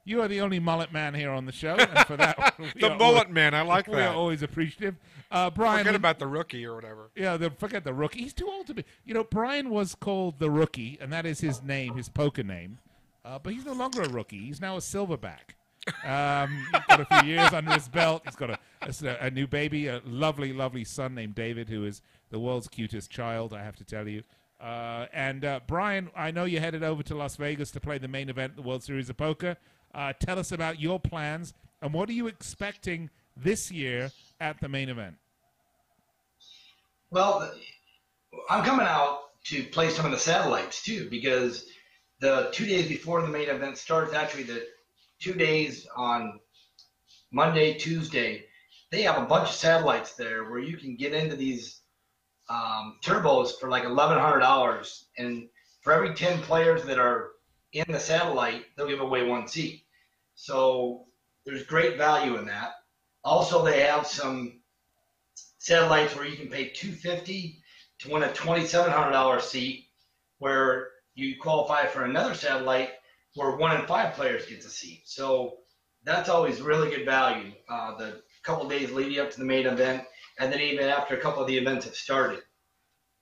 you are the only mullet man here on the show, and for that, the mullet man, I like that. We are always appreciative. Brian, forget about the rookie or whatever. Yeah, forget the rookie. He's too old to be. Brian was called the Rookie, and that is his name, his poker name. But he's no longer a rookie. He's now a silverback. He's got a few years under his belt. He's got a new baby, a lovely, lovely son named David, who is the world's cutest child, I have to tell you. And Brian, I know you headed over to Las Vegas to play the main event of the World Series of Poker. Tell us about your plans, and what are you expecting this year at the main event? Well, I'm coming out to play some of the satellites, too, because the 2 days before the main event starts, actually the 2 days on Monday, Tuesday, they have a bunch of satellites there where you can get into these turbos for like $1,100, and for every 10 players that are in the satellite, they'll give away one seat. So there's great value in that. Also, they have some satellites where you can pay $250 to win a $2,700 seat, where you qualify for another satellite where 1 in 5 players gets a seat. So that's always really good value. The couple days leading up to the main event, and then even after a couple of the events have started.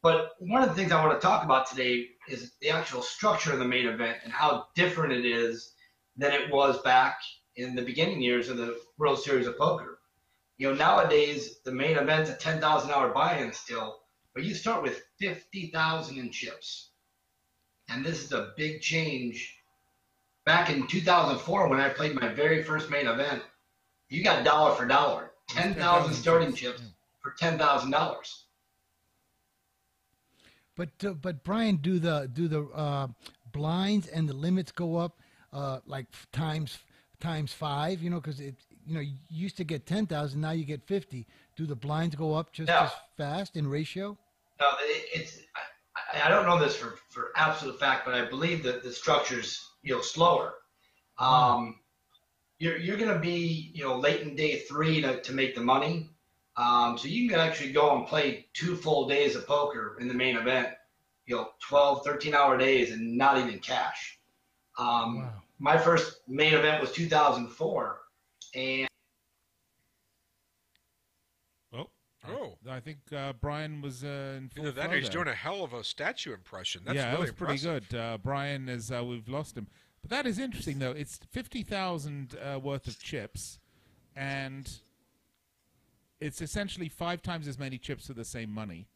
But one of the things I want to talk about today is the actual structure of the main event and how different it is than it was back in the beginning years of the World Series of Poker. Nowadays the main event's a $10,000 buy-in still, but you start with 50,000 in chips, and this is a big change. Back in 2004, when I played my very first main event, you got dollar for dollar, 10,000 starting chips for $10,000. But Brian, do the blinds and the limits go up like times 5? Because you used to get 10,000, now you get 50. Do the blinds go up just as fast in ratio? No, I don't know this for absolute fact, but I believe that the structure's slower. You're going to be late in day 3 to make the money. So you can actually go and play 2 full days of poker in the main event, 12, 13-hour days and not even cash. My first main event was 2004, and I think Brian was in full Either that flow or he's there. doing a hell of a statue impression. That's yeah, really that was impressive. pretty good. Brian is we've lost him, but that is interesting though. It's 50,000 worth of chips, and it's essentially 5 times as many chips for the same money,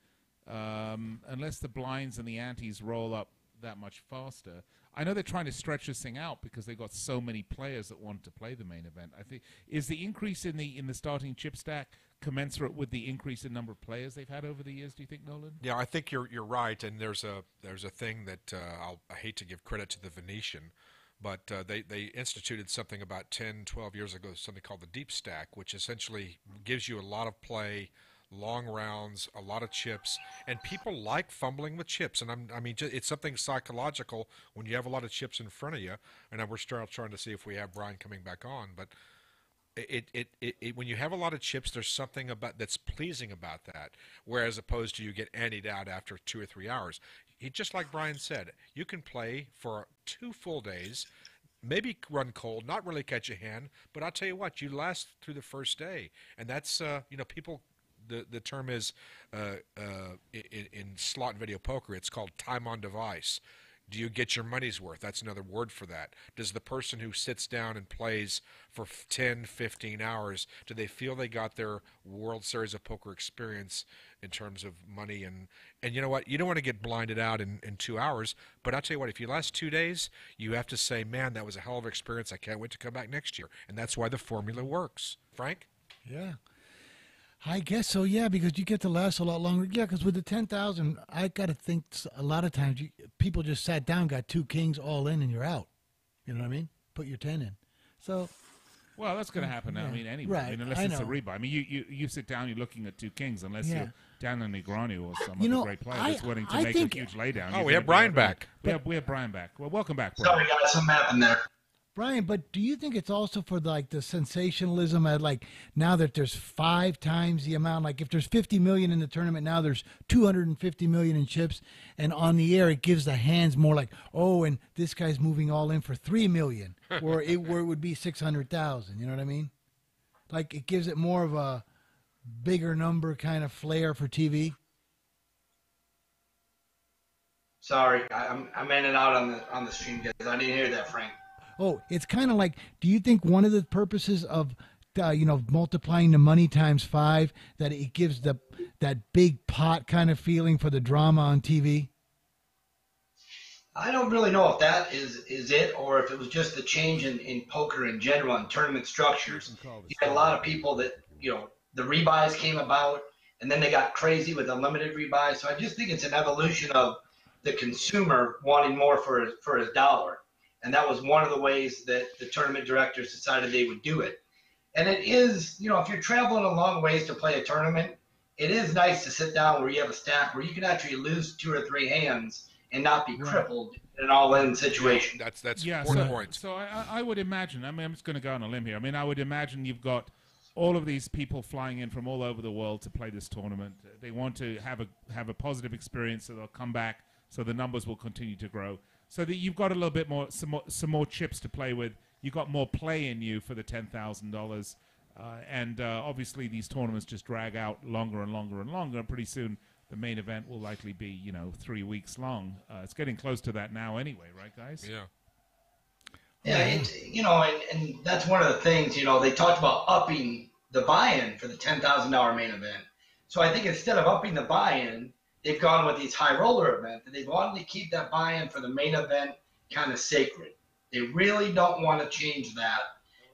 unless the blinds and the antes roll up that much faster. I know they're trying to stretch this thing out because they've got so many players that want to play the main event. I think is the increase in the starting chip stack commensurate with the increase in number of players they've had over the years? Do you think, Nolan? Yeah, I think you're right, and there's a thing that I hate to give credit to the Venetian, but they instituted something about 10, 12 years ago, something called the deep stack, which essentially gives you a lot of play, long rounds, a lot of chips, and people like fumbling with chips. And it's something psychological when you have a lot of chips in front of you. And we're still trying to see if we have Brian coming back on, but when you have a lot of chips, there's something about that's pleasing about that. Whereas opposed to you get anteed out after 2 or 3 hours. Just like Brian said, you can play for 2 full days, maybe run cold, not really catch a hand, but I'll tell you what, you last through the first day, and that's people. The term is in slot and video poker, it's called time on device. Do you get your money's worth? That's another word for that. Does the person who sits down and plays for 10, 15 hours, do they feel they got their World Series of Poker experience in terms of money? And you know what? You don't want to get blinded out in 2 hours, but I'll tell you what, if you last 2 days, you have to say, man, that was a hell of an experience. I can't wait to come back next year. And that's why the formula works. Frank? Yeah. I guess so, yeah, because you get to last a lot longer. Yeah, because with the 10,000, I got to think a lot of times people just sat down, got 2 kings all in, and you're out. You know what I mean? Put your 10 in. So, well, that's going to happen. Yeah. I mean, anyway. Right, unless I it's a know. rebuy. I mean, you sit down, you're looking at 2 kings, unless Yeah. you're Daniel Negreanu or some You other know, great player I- that's willing to I make think- a huge laydown. Oh, You're we have gonna be Brian out back. there. We have Brian back. Well, welcome back, Brian. Sorry, guys, something happened there. Brian, but do you think it's also for like the sensationalism at like now that there's 5 times the amount, like if there's 50 million in the tournament, now there's 250 million in chips, and on the air it gives the hands more like, oh, and this guy's moving all in for 3 million, where it would be 600,000. You know what I mean? Like it gives it more of a bigger number kind of flair for TV. Sorry, I'm in and out on the stream, guys. I didn't hear that, Frank. Oh, it's kind of like, do you think one of the purposes of, multiplying the money times 5, that it gives that big pot kind of feeling for the drama on TV? I don't really know if that is it, or if it was just the change in poker in general and tournament structures. You had a lot of people that, the rebuys came about, and then they got crazy with unlimited rebuys. So I just think it's an evolution of the consumer wanting more for his dollar. And that was one of the ways that the tournament directors decided they would do it. And it is, if you're traveling a long ways to play a tournament, it is nice to sit down where you have a stack where you can actually lose 2 or 3 hands and not be crippled in an all-in situation. That's Yeah, important point. so I would imagine, I'm just going to go on a limb here. I mean, I would imagine you've got all of these people flying in from all over the world to play this tournament. They want to have a positive experience, so they'll come back, so the numbers will continue to grow. So that you've got a little bit more, some more chips to play with. You've got more play in you for the $10,000. And obviously these tournaments just drag out longer and longer and longer. And pretty soon the main event will likely be, 3 weeks long. It's getting close to that now anyway, right, guys? Yeah. Yeah, and that's one of the things, they talked about upping the buy-in for the $10,000 main event. So I think instead of upping the buy-in, they've gone with these high roller events, and they wanted to keep that buy-in for the main event kind of sacred. They really don't want to change that.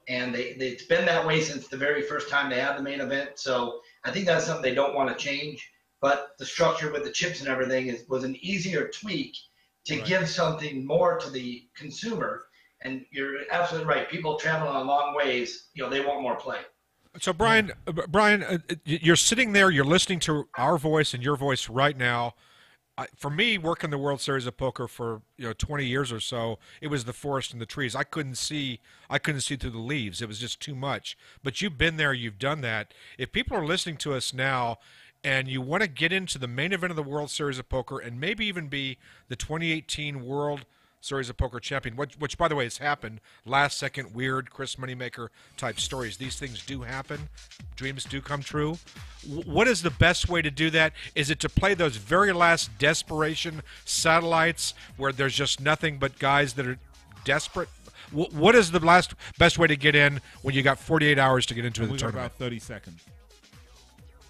And it's been that way since the very first time they had the main event. So I think that's something they don't want to change. But the structure with the chips and everything was an easier tweak to give something more to the consumer. And you're absolutely right. People traveling a long ways, they want more play. So, Brian, you're sitting there, you're listening to our voice and your voice right now. For me, working the World Series of Poker for 20 years or so, it was the forest and the trees. I couldn't see through the leaves. It was just too much. But you've been there, you've done that. If people are listening to us now, and you want to get into the main event of the World Series of Poker, and maybe even be the 2018 World Series of Poker champion, which by the way has happened, last second weird Chris Moneymaker type stories. These things do happen. Dreams do come true. What is the best way to do that? Is it to play those very last desperation satellites where there's just nothing but guys that are desperate? What is the best way to get in when you got 48 hours to get into the tournament? About 30 seconds.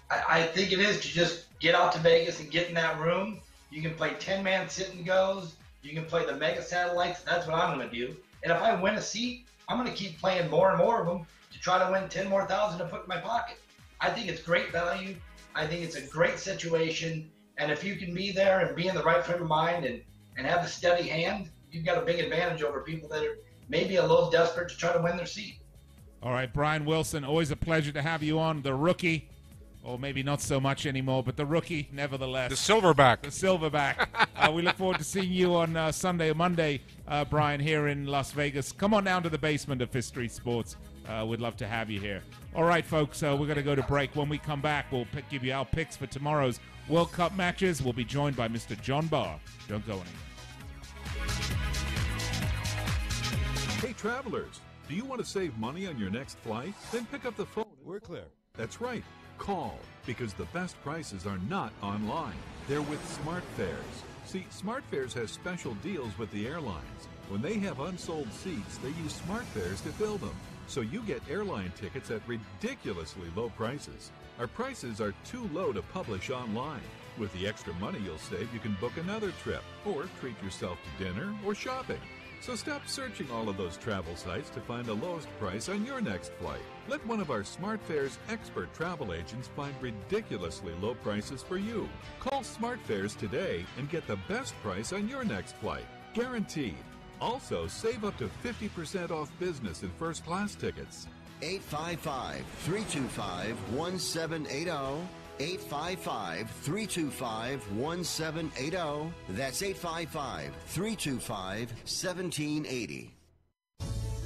I think it is to just get out to Vegas and get in that room. You can play 10-man sit and goes. You can play the mega satellites. That's what I'm going to do. And if I win a seat, I'm going to keep playing more and more of them to try to win 10 more thousand to put in my pocket. I think it's great value. I think it's a great situation. And if you can be there and be in the right frame of mind and have a steady hand, you've got a big advantage over people that are maybe a little desperate to try to win their seat. All right, Brian Wilson, always a pleasure to have you on. The rookie. Or maybe not so much anymore, but the rookie, nevertheless. The silverback. The silverback. We look forward to seeing you on Sunday or Monday, Brian, here in Las Vegas. Come on down to the basement of Fifth Street Sports. We'd love to have you here. All right, folks, we're going to go to break. When we come back, we'll give you our picks for tomorrow's World Cup matches. We'll be joined by Mr. John Barr. Don't go anywhere. Hey, travelers, do you want to save money on your next flight? Then pick up the phone. We're clear. That's right. Call, because the best prices are not online. They're with SmartFares. See, SmartFares has special deals with the airlines. When they have unsold seats, they use SmartFares to fill them. So you get airline tickets at ridiculously low prices. Our prices are too low to publish online. With the extra money you'll save, you can book another trip, or treat yourself to dinner or shopping. So stop searching all of those travel sites to find the lowest price on your next flight. Let one of our SmartFares expert travel agents find ridiculously low prices for you. Call SmartFares today and get the best price on your next flight. Guaranteed. Also, save up to 50% off business and first class tickets. 855-325-1780. 855-325-1780. That's 855-325-1780.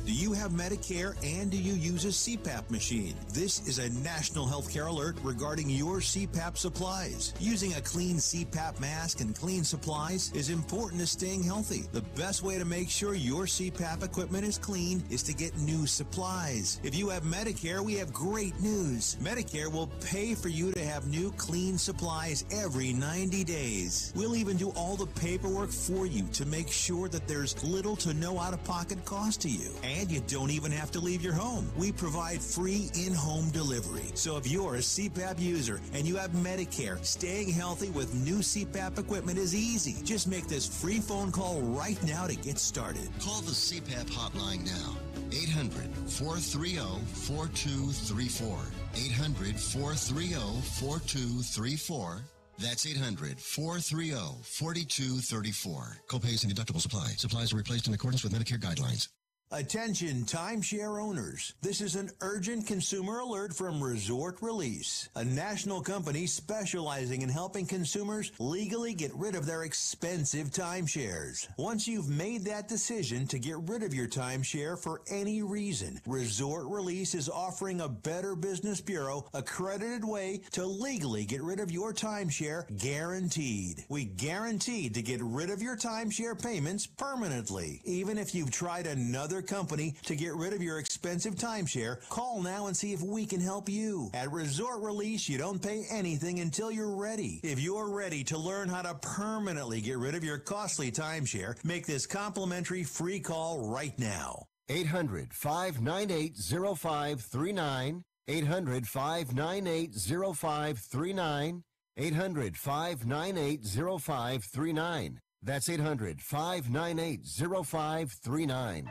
Do you have Medicare and do you use a CPAP machine? This is a national healthcare alert regarding your CPAP supplies. Using a clean CPAP mask and clean supplies is important to staying healthy. The best way to make sure your CPAP equipment is clean is to get new supplies. If you have Medicare, we have great news. Medicare will pay for you to have new clean supplies every 90 days. We'll even do all the paperwork for you to make sure that there's little to no out-of-pocket cost to you. And you don't even have to leave your home. We provide free in-home delivery. So if you're a CPAP user and you have Medicare, staying healthy with new CPAP equipment is easy. Just make this free phone call right now to get started. Call the CPAP hotline now. 800-430-4234. 800-430-4234. That's 800-430-4234. Copays and deductibles apply. Supplies are replaced in accordance with Medicare guidelines. Attention timeshare owners. This is an urgent consumer alert from Resort Release, a national company specializing in helping consumers legally get rid of their expensive timeshares. Once you've made that decision to get rid of your timeshare for any reason, Resort Release is offering a Better Business Bureau accredited way to legally get rid of your timeshare, guaranteed. We guaranteed to get rid of your timeshare payments permanently, even if you've tried another other company to get rid of your expensive timeshare, call now and see if we can help you. At Resort Release, you don't pay anything until you're ready. If you're ready to learn how to permanently get rid of your costly timeshare, make this complimentary free call right now. 800-598-0539. 800-598-0539. 800-598-0539. That's 800-598-0539.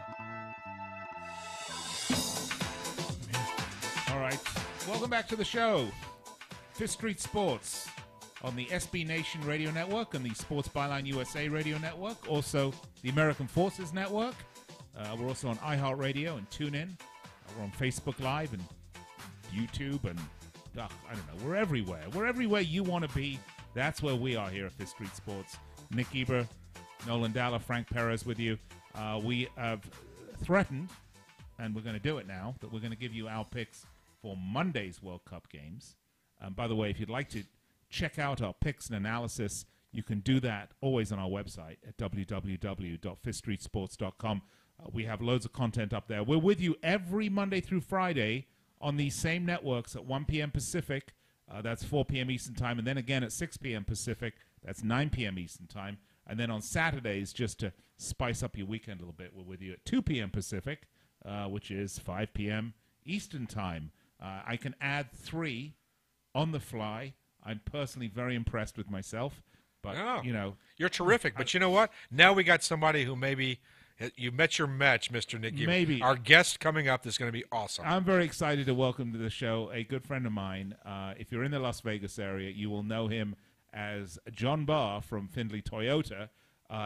All right. Welcome back to the show. Fifth Street Sports on the SB Nation Radio Network and the Sports Byline USA Radio Network. Also, the American Forces Network. We're also on iHeartRadio and TuneIn. We're on Facebook Live and YouTube and, I don't know, we're everywhere. We're everywhere you want to be. That's where we are here at Fifth Street Sports. Nick Eber, Nolan Dalla, Frank Perez with you. We have threatened, and we're going to do it now, that we're going to give you our picks for Monday's World Cup games. By the way, if you'd like to check out our picks and analysis, you can do that always on our website at www.fifthstreetsports.com. We have loads of content up there. We're with you every Monday through Friday on these same networks at 1 p.m. Pacific. That's 4 p.m. Eastern Time. And then again at 6 p.m. Pacific. That's 9 p.m. Eastern Time. And then on Saturdays, just to spice up your weekend a little bit, we're with you at 2 p.m. Pacific, which is 5 p.m. Eastern Time. I can add 3 on the fly. I'm personally very impressed with myself. But, you know. You're terrific. But you know what? Now we got somebody who maybe you met your match, Mr. Nick. Maybe. Our guest coming up is going to be awesome. I'm very excited to welcome to the show a good friend of mine. If you're in the Las Vegas area, you will know him as John Barr from Findlay Toyota.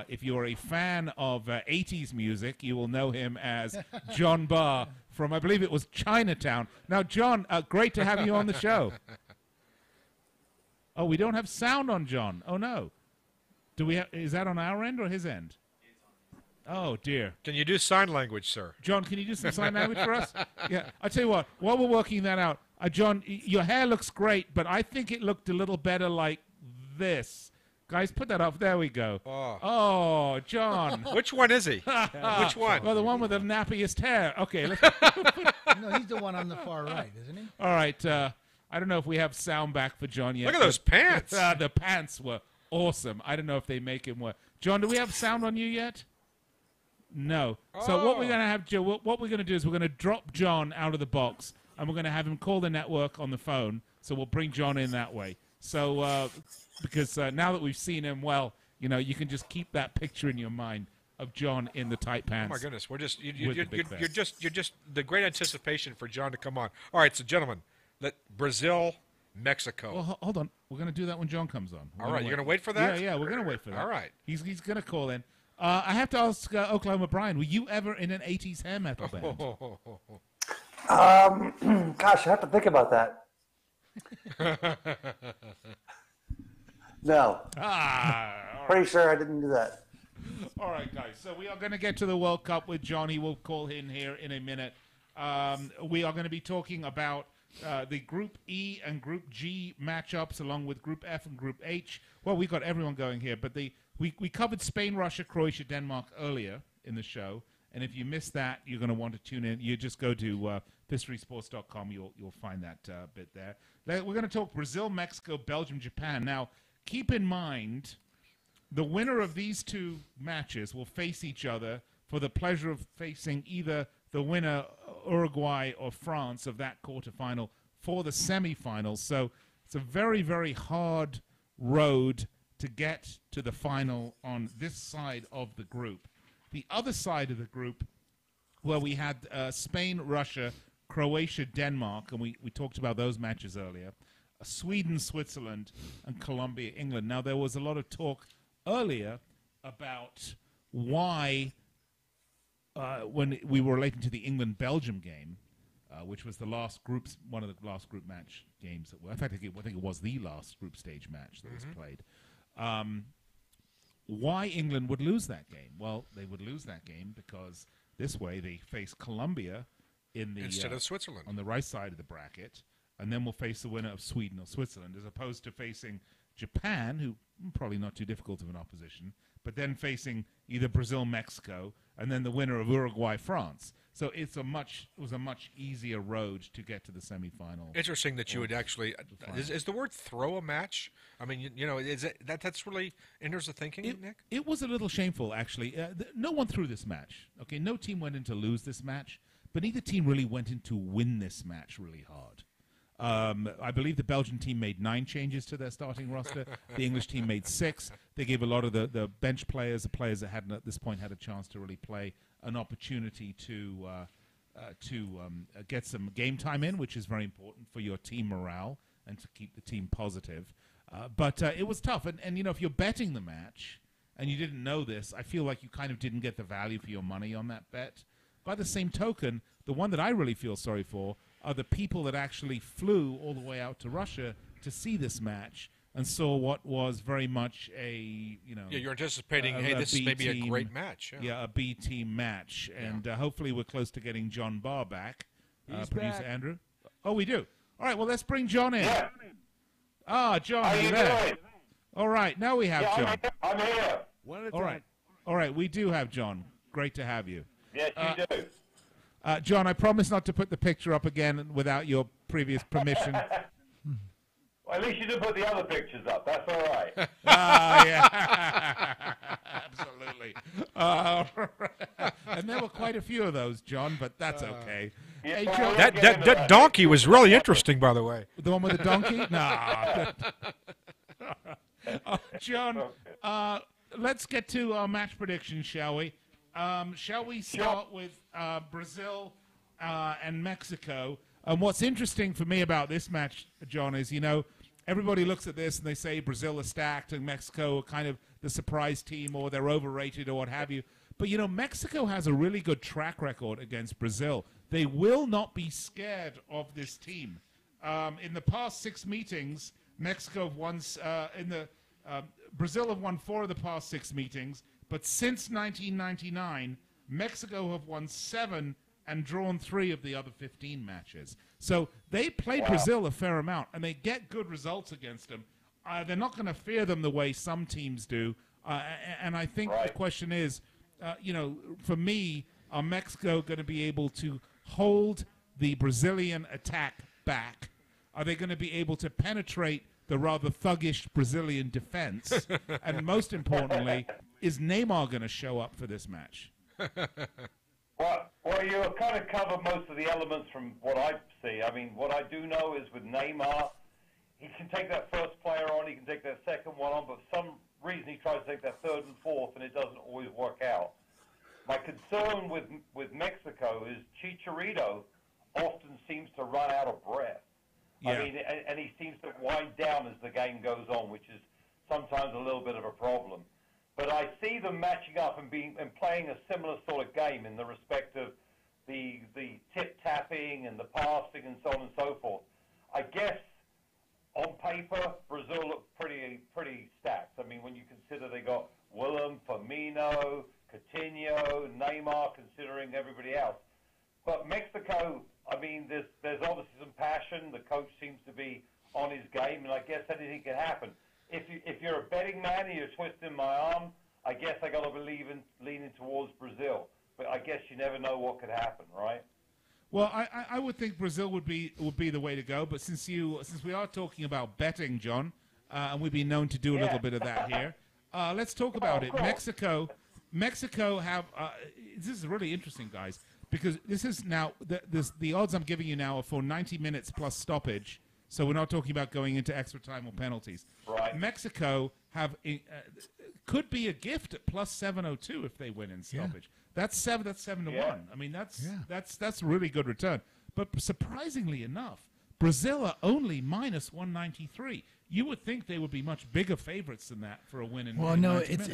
If you're a fan of 80s music, you will know him as John Barr from, I believe it was Chinatown. Now, John, great to have you on the show. Oh, we don't have sound on John. Oh, no. Do we? Is that on our end or his end? Oh, dear. Can you do sign language, sir? John, can you do some sign language for us? Yeah, I'll tell you what, while we're working that out, John, your hair looks great, but I think it looked a little better like this. Guys, put that up. There we go. Oh, John. Which one is he? Which one? Well, the one with the nappiest hair. Okay. Let's No, he's the one on the far right, isn't he? All right. I don't know if we have sound back for John yet. Look at those pants. The pants were awesome. I don't know if they make him work. John, do we have sound on you yet? No. So what we're going to have, Joe, what we're going to do is we're going to drop John out of the box, and we're going to have him call the network on the phone, so we'll bring John in that way. So because now that we've seen him, well, you know, you can just keep that picture in your mind of John in the tight pants. Oh, my goodness. We're just you're just the great anticipation for John to come on. All right, so, gentlemen, Brazil, Mexico. Well, hold on. We're going to do that when John comes on. All right, you're going to wait for that? Yeah, we're going to wait for that. All right. He's going to call in. I have to ask Oklahoma Brian, were you ever in an 80s hair metal band? Gosh, I have to think about that. No. Pretty sure I didn't do that. All right, guys. So we are going to get to the World Cup with John. He will call in here in a minute. We are going to be talking about the Group E and Group G matchups, along with Group F and Group H. Well, we've got everyone going here, but we covered Spain, Russia, Croatia, Denmark earlier in the show. And if you missed that, you're going to want to tune in. You just go to fifthstreetsports.com. You'll find that bit there. We're going to talk Brazil, Mexico, Belgium, Japan. Now, keep in mind, the winner of these two matches will face each other for the pleasure of facing either the winner, Uruguay or France, of that quarterfinal for the semifinals. So it's a very, very hard road to get to the final on this side of the group. The other side of the group, where we had Spain, Russia, Croatia, Denmark, and we talked about those matches earlier, Sweden, Switzerland, and Colombia, England. Now, there was a lot of talk earlier about why, when we were relating to the England-Belgium game, which was one of the last group match games. In fact, I think it was the last group stage match that was played. Why England would lose that game? Well, they would lose that game because this way they face Colombia instead of Switzerland on the right side of the bracket, and then we'll face the winner of Sweden or Switzerland, as opposed to facing Japan, who probably not too difficult of an opposition, but then facing either Brazil, Mexico, and then the winner of Uruguay, France. So it was a much easier road to get to the semifinal. Interesting that you would actually is the word throw a match? I mean, is it that's really enters the thinking, Nick? It was a little shameful, actually. No one threw this match. Okay, no team went in to lose this match, but neither team really went in to win this match really hard. I believe the Belgian team made 9 changes to their starting roster. The English team made 6. They gave a lot of the bench players, the players that hadn't at this point had a chance to really play, an opportunity to get some game time in, which is very important for your team morale and to keep the team positive. But it was tough. And if you're betting the match and you didn't know this, I feel like you kind of didn't get the value for your money on that bet. By the same token, the one that I really feel sorry for are the people that actually flew all the way out to Russia to see this match and saw what was very much a, Yeah, you're anticipating, hey, this is maybe a great match. Yeah, a B-team match. And hopefully we're close to getting John Barr back. Producer Andrew. Oh, we do. All right, well, let's bring John in. Yeah. John, How you're you there. doing? All right, now we have John. I'm here. All right, we do have John. Great to have you. Yes, you do. John, I promise not to put the picture up again without your previous permission. Well, at least you didn't put the other pictures up. That's all right. Yeah. Absolutely. And there were quite a few of those, John, but that's okay. Yeah, hey, well, John, That donkey was really interesting, by the way. The one with the donkey? No. John, let's get to our match predictions, shall we? Shall we start with Brazil and Mexico? And what's interesting for me about this match, John, is, everybody looks at this and they say Brazil is stacked and Mexico are kind of the surprise team or they're overrated or what have you. But, Mexico has a really good track record against Brazil. They will not be scared of this team. In the past 6 meetings, Mexico have won, Brazil have won 4 of the past 6 meetings. But since 1999, Mexico have won 7 and drawn 3 of the other 15 matches. So they played Brazil a fair amount, and they get good results against them. They're not going to fear them the way some teams do. And I think the question is, for me, are Mexico going to be able to hold the Brazilian attack back? Are they going to be able to penetrate the rather thuggish Brazilian defense? And most importantly, is Neymar going to show up for this match? Well, you kind of covered most of the elements from what I see. I mean, what I do know is with Neymar, he can take that first player on, he can take that second one on, but for some reason he tries to take that third and fourth, and it doesn't always work out. My concern with Mexico is Chicharito often seems to run out of breath. Yeah. I mean, and he seems to wind down as the game goes on, which is sometimes a little bit of a problem. But I see them matching up and playing a similar sort of game in the respect of the tip-tapping and the passing and so on and so forth. I guess on paper, Brazil look pretty stacked. I mean, when you consider they got Willem, Firmino, Coutinho, Neymar, considering everybody else. But Mexico, I mean, there's obviously some passion. The coach seems to be on his game, and I guess anything can happen. If you're a betting man and you're twisting my arm, I guess I got to be leaning towards Brazil. But I guess you never know what could happen, right? Well, I would think Brazil would be the way to go. But since we are talking about betting, John, and we've been known to do a little bit of that here, let's talk about it. Mexico have this is really interesting, guys, because this is now the odds I'm giving you now are for 90 minutes plus stoppage. So we're not talking about going into extra time or penalties. Right. Mexico could be a gift at plus 702 if they win in stoppage. Yeah. That's 7 to 1. I mean, that's a really good return. But surprisingly enough, Brazil are only minus 193. You would think they would be much bigger favorites than that for a win in. Well, no, it's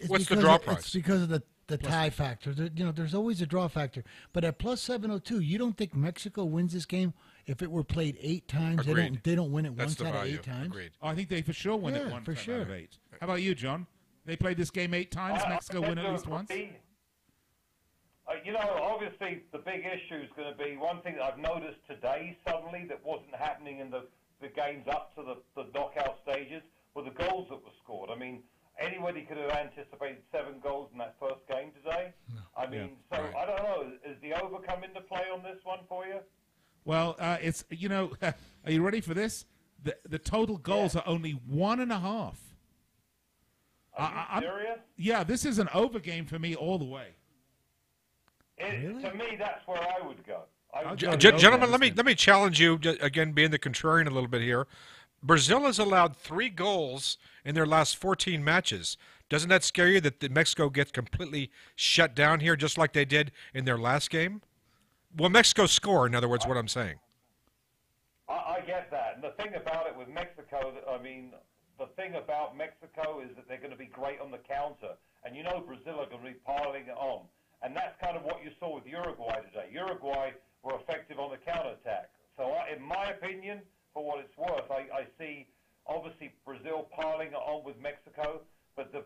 what's the draw price? It's because of the tie factor. There's always a draw factor. But at plus 702, you don't think Mexico wins this game? If it were played 8 times, they don't win it once out of 8 times. Agreed. Oh, I think they for sure win it one time out of 8. How about you, John? They played this game 8 times. Mexico win at least once. Obviously the big issue is going to be one thing that I've noticed today suddenly that wasn't happening in the games up to the knockout stages were the goals that were scored. I mean, anybody could have anticipated 7 goals in that first game today. No. I mean, I don't know. Is the over come into play on this one for you? Well, it's, are you ready for this? The total goals are only 1.5. Are you serious? Yeah, this is an over game for me all the way. Really? To me, that's where I would go. Gentlemen, let me challenge you again, being the contrarian a little bit here. Brazil has allowed 3 goals in their last 14 matches. Doesn't that scare you that Mexico gets completely shut down here, just like they did in their last game? Well, Mexico score, in other words, what I'm saying. I get that. And the thing about it with Mexico, the thing about Mexico is that they're going to be great on the counter. And Brazil are going to be piling it on. And that's kind of what you saw with Uruguay today. Uruguay were effective on the counterattack. So in my opinion, for what it's worth, I see obviously Brazil piling it on with Mexico, but the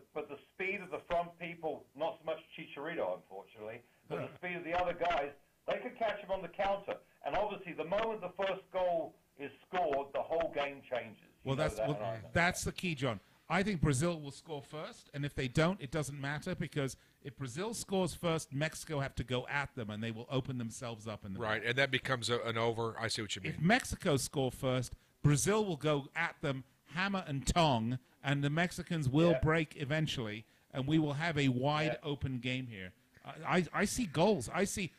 speed of the front people, not so much Chicharito, unfortunately, but the speed of the other guys, they could catch him on the counter. And obviously, the moment the first goal is scored, the whole game changes. Well, that's the key, John. I think Brazil will score first, and if they don't, it doesn't matter, because if Brazil scores first, Mexico have to go at them, and they will open themselves up in the right, and that becomes an over. I see what you mean. If Mexico score first, Brazil will go at them hammer and tong, and the Mexicans will break eventually, and we will have a wide open game here. I see goals. I see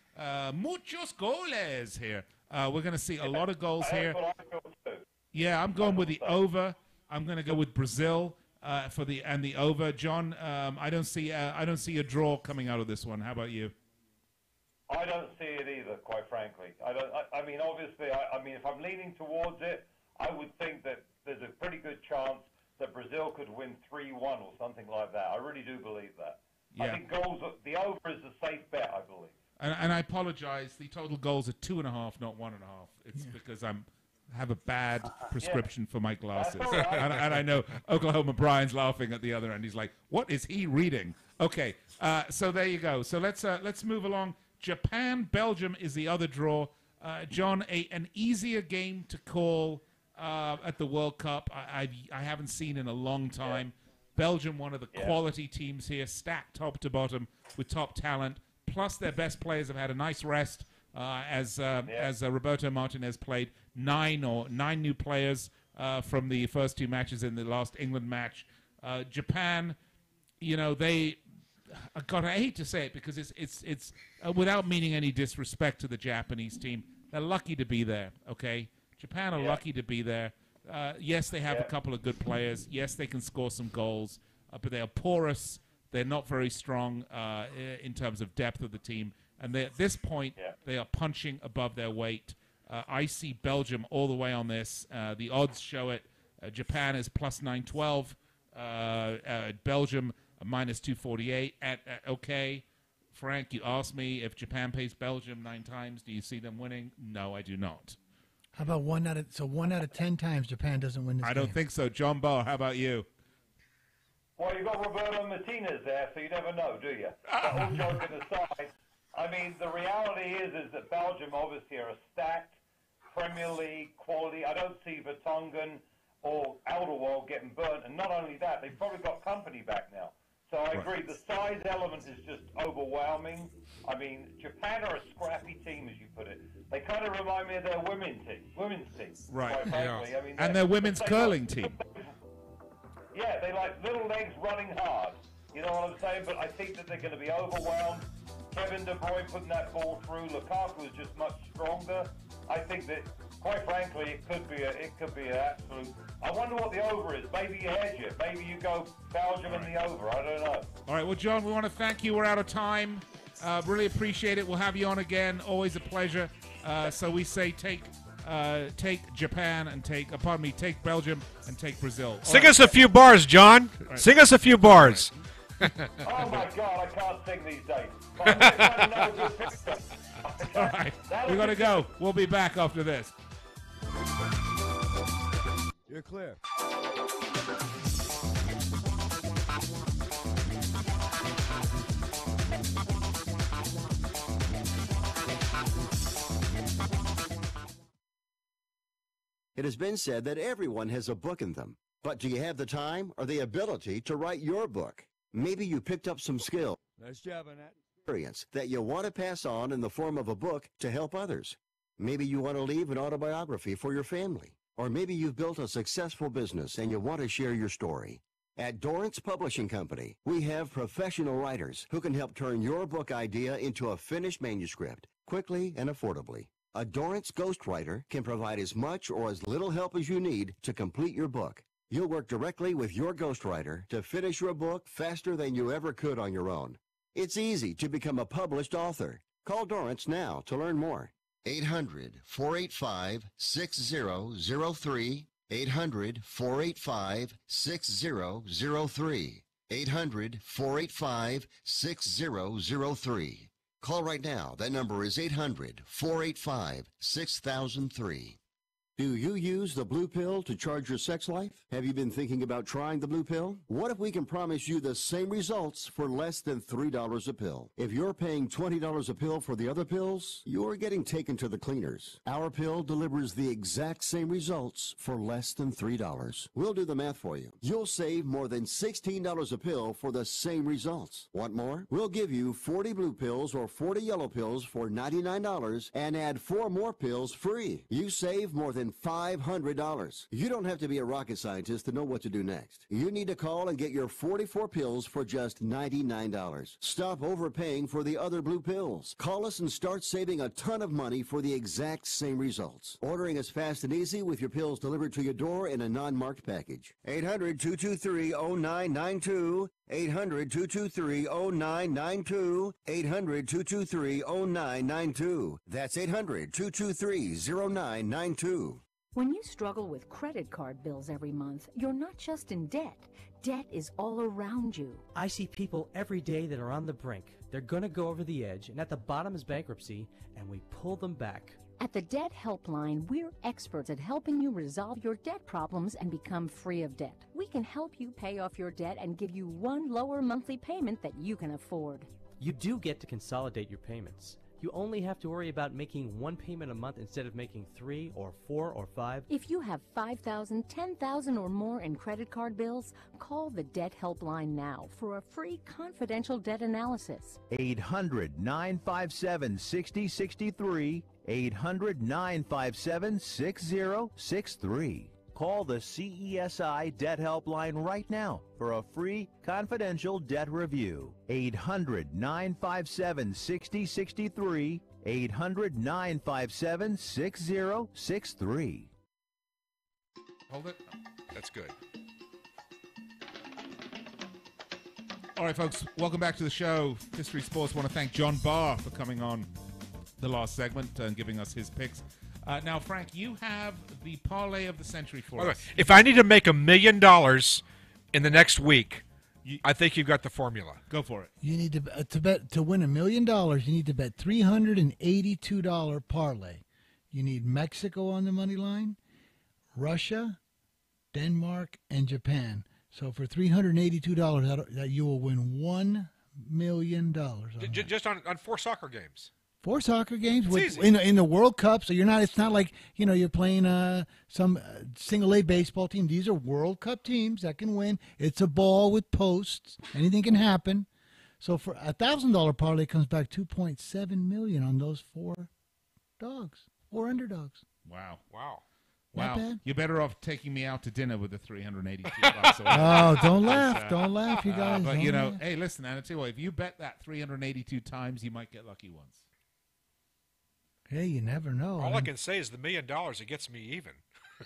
muchos goles here. We're going to see a lot of goals here. Yeah, I'm going with the over. I'm going to go with Brazil for the over. John, I don't see a draw coming out of this one. How about you? I don't see it either, quite frankly. I mean, obviously, if I'm leaning towards it, I would think that there's a pretty good chance that Brazil could win 3-1 or something like that. I really do believe that. Yeah. I think the over is a safe bet, I believe. And I apologize. The total goals are 2.5, not 1.5. It's because I have a bad prescription for my glasses. Right. and I know Oklahoma Brian's laughing at the other end. He's like, what is he reading? Okay, so there you go. So let's move along. Japan, Belgium is the other draw. John, an easier game to call at the World Cup I haven't seen in a long time. Yeah. Belgium, one of the quality teams here, stacked top to bottom with top talent. Plus, their best players have had a nice rest as Roberto Martinez played. 9 new players from the first 2 matches in the last England match. Japan, I hate to say it because it's without meaning any disrespect to the Japanese team. They're lucky to be there. Okay, Japan are lucky to be there. Yes, they have a couple of good players. Yes, they can score some goals, but they are porous. They're not very strong in terms of depth of the team. And at this point, they are punching above their weight. I see Belgium all the way on this. The odds show it. Japan is plus 912. Belgium minus 248. Okay, Frank, you asked me if Japan pays Belgium 9 times. Do you see them winning? No, I do not. How about 1 out of 10 times Japan doesn't win this game? I don't think so. John Ball, how about you? Well, you've got Roberto Martinez there, so you never know, do you? But all joking aside, I mean, the reality is that Belgium obviously are a stacked Premier League quality. I don't see Vertonghen or Alderweireld getting burnt, and not only that, they've probably got company back now. So I agree, the size element is just overwhelming. I mean, Japan are a scrappy team, as you put it. They kind of remind me of their women's team. Right. Quite frankly. Yeah. I mean, and their women's curling team. Yeah, they like little legs running hard. You know what I'm saying? But I think that they're going to be overwhelmed. Kevin De Bruyne putting that ball through. Lukaku is just much stronger. I think that, quite frankly, it could be an absolute. I wonder what the over is. Maybe you hedge it. Maybe you go Belgium and the over. I don't know. All right. Well, John, we want to thank you. We're out of time. Really appreciate it. We'll have you on again. Always a pleasure. So we say take Japan and take Belgium and take Brazil. Sing us a few bars, John. Right. Sing us a few bars. Oh my God, I can't sing these days. All right, we're going to go. We'll be back after this. You're clear. It has been said that everyone has a book in them. But do you have the time or the ability to write your book? Maybe you picked up some skill. Nice job on that. Experience that you want to pass on in the form of a book to help others. Maybe you want to leave an autobiography for your family. Or maybe you've built a successful business and you want to share your story. At Dorrance Publishing Company, we have professional writers who can help turn your book idea into a finished manuscript quickly and affordably. A Dorrance ghostwriter can provide as much or as little help as you need to complete your book. You'll work directly with your ghostwriter to finish your book faster than you ever could on your own. It's easy to become a published author. Call Dorrance now to learn more. 800-485-6003. 800-485-6003. 800-485-6003. Call right now. That number is 800-485-6003. Do you use the blue pill to charge your sex life? Have you been thinking about trying the blue pill? What if we can promise you the same results for less than $3 a pill? If you're paying $20 a pill for the other pills, you're getting taken to the cleaners. Our pill delivers the exact same results for less than $3. We'll do the math for you. You'll save more than $16 a pill for the same results. Want more? We'll give you 40 blue pills or 40 yellow pills for $99 and add 4 more pills free. You save more than $500. You don't have to be a rocket scientist to know what to do next. You need to call and get your 44 pills for just $99. Stop overpaying for the other blue pills. Call us and start saving a ton of money for the exact same results. Ordering is fast and easy with your pills delivered to your door in a non-marked package. 800-223-0992. 800-223-0992. 800-223-0992. That's 800-223-0992. When you struggle with credit card bills every month, you're not just in debt. Debt is all around you. I see people every day that are on the brink. They're going to go over the edge, and at the bottom is bankruptcy, and we pull them back. At the Debt Helpline, we're experts at helping you resolve your debt problems and become free of debt. We can help you pay off your debt and give you one lower monthly payment that you can afford. You do get to consolidate your payments. You only have to worry about making one payment a month instead of making 3 or 4 or 5. If you have $5,000, $10,000 or more in credit card bills, call the Debt Helpline now for a free confidential debt analysis. 800-957-6063. 800-957-6063. Call the CESI Debt Helpline right now for a free confidential debt review. 800-957-6063. 800-957-6063. Hold it. That's good. All right, folks, welcome back to the show. Fifth Street Sports. I want to thank John Barr for coming on the last segment and giving us his picks. Now, Frank, you have the parlay of the century for us. If I need to make $1 million in the next week, I think you've got the formula. Go for it. You need to bet to win $1 million. You need to bet $382 parlay. You need Mexico on the money line, Russia, Denmark, and Japan. So for $382, that you will win $1 million. Just on 4 soccer games. 4 soccer games It's in the World Cup, so you're not. It's not like you're playing some single A baseball team. These are World Cup teams that can win. It's a ball with posts. Anything can happen. So for $1,000 parlay comes back $2.7 million on those 4 dogs or underdogs. Wow. Not bad. You're better off taking me out to dinner with the $382. Oh, don't laugh. Don't laugh, you guys. But, don't laugh. hey, listen, and I tell you what, if you bet that 382 times, you might get lucky once. Hey, you never know. All I can say is the $1 million, it gets me even.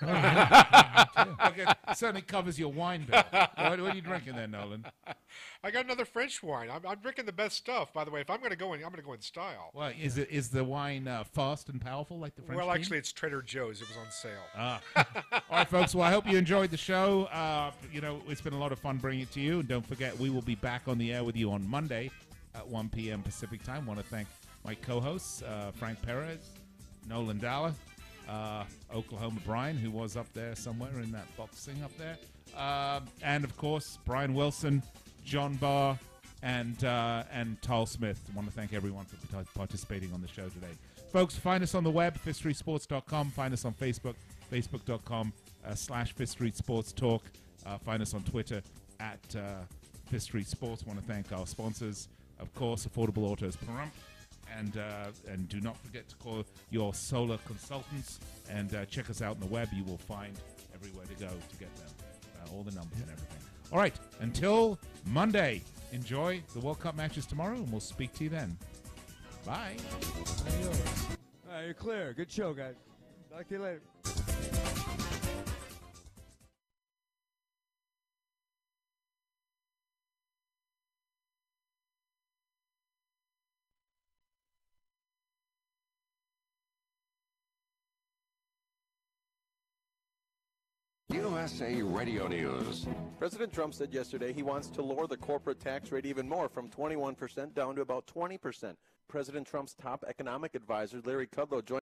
Okay, it certainly covers your wine bill. What are you drinking there, Nolan? I got another French wine. I'm drinking the best stuff. By the way, if I'm going to go in, I'm going to go in style. Well, is the wine fast and powerful like the French? Well, team? actually, it's Trader Joe's. It was on sale. All right, folks. Well, I hope you enjoyed the show. It's been a lot of fun bringing it to you. And don't forget, we will be back on the air with you on Monday at 1 p.m. Pacific time. I want to thank my co-hosts, Frank Perez, Nolan Dalla, Oklahoma Brian, who was up there somewhere in that boxing up there, and of course Brian Wilson, John Barr, and Tal Smith. I want to thank everyone for participating on the show today. Folks, find us on the web, fifthstreetsports.com. Find us on Facebook, facebook.com/Fifth Street Sports Talk. Find us on Twitter at Fifth Street Sports. I want to thank our sponsors, of course, Affordable Autos Pahrump. And do not forget to call your solar consultants and check us out on the web. You will find everywhere to go to get them, all the numbers and everything. All right, until Monday, enjoy the World Cup matches tomorrow, and we'll speak to you then. Bye. All right, you're clear. Good show, guys. Talk to you later. USA Radio News. President Trump said yesterday he wants to lower the corporate tax rate even more, from 21% down to about 20%. President Trump's top economic advisor, Larry Kudlow, joined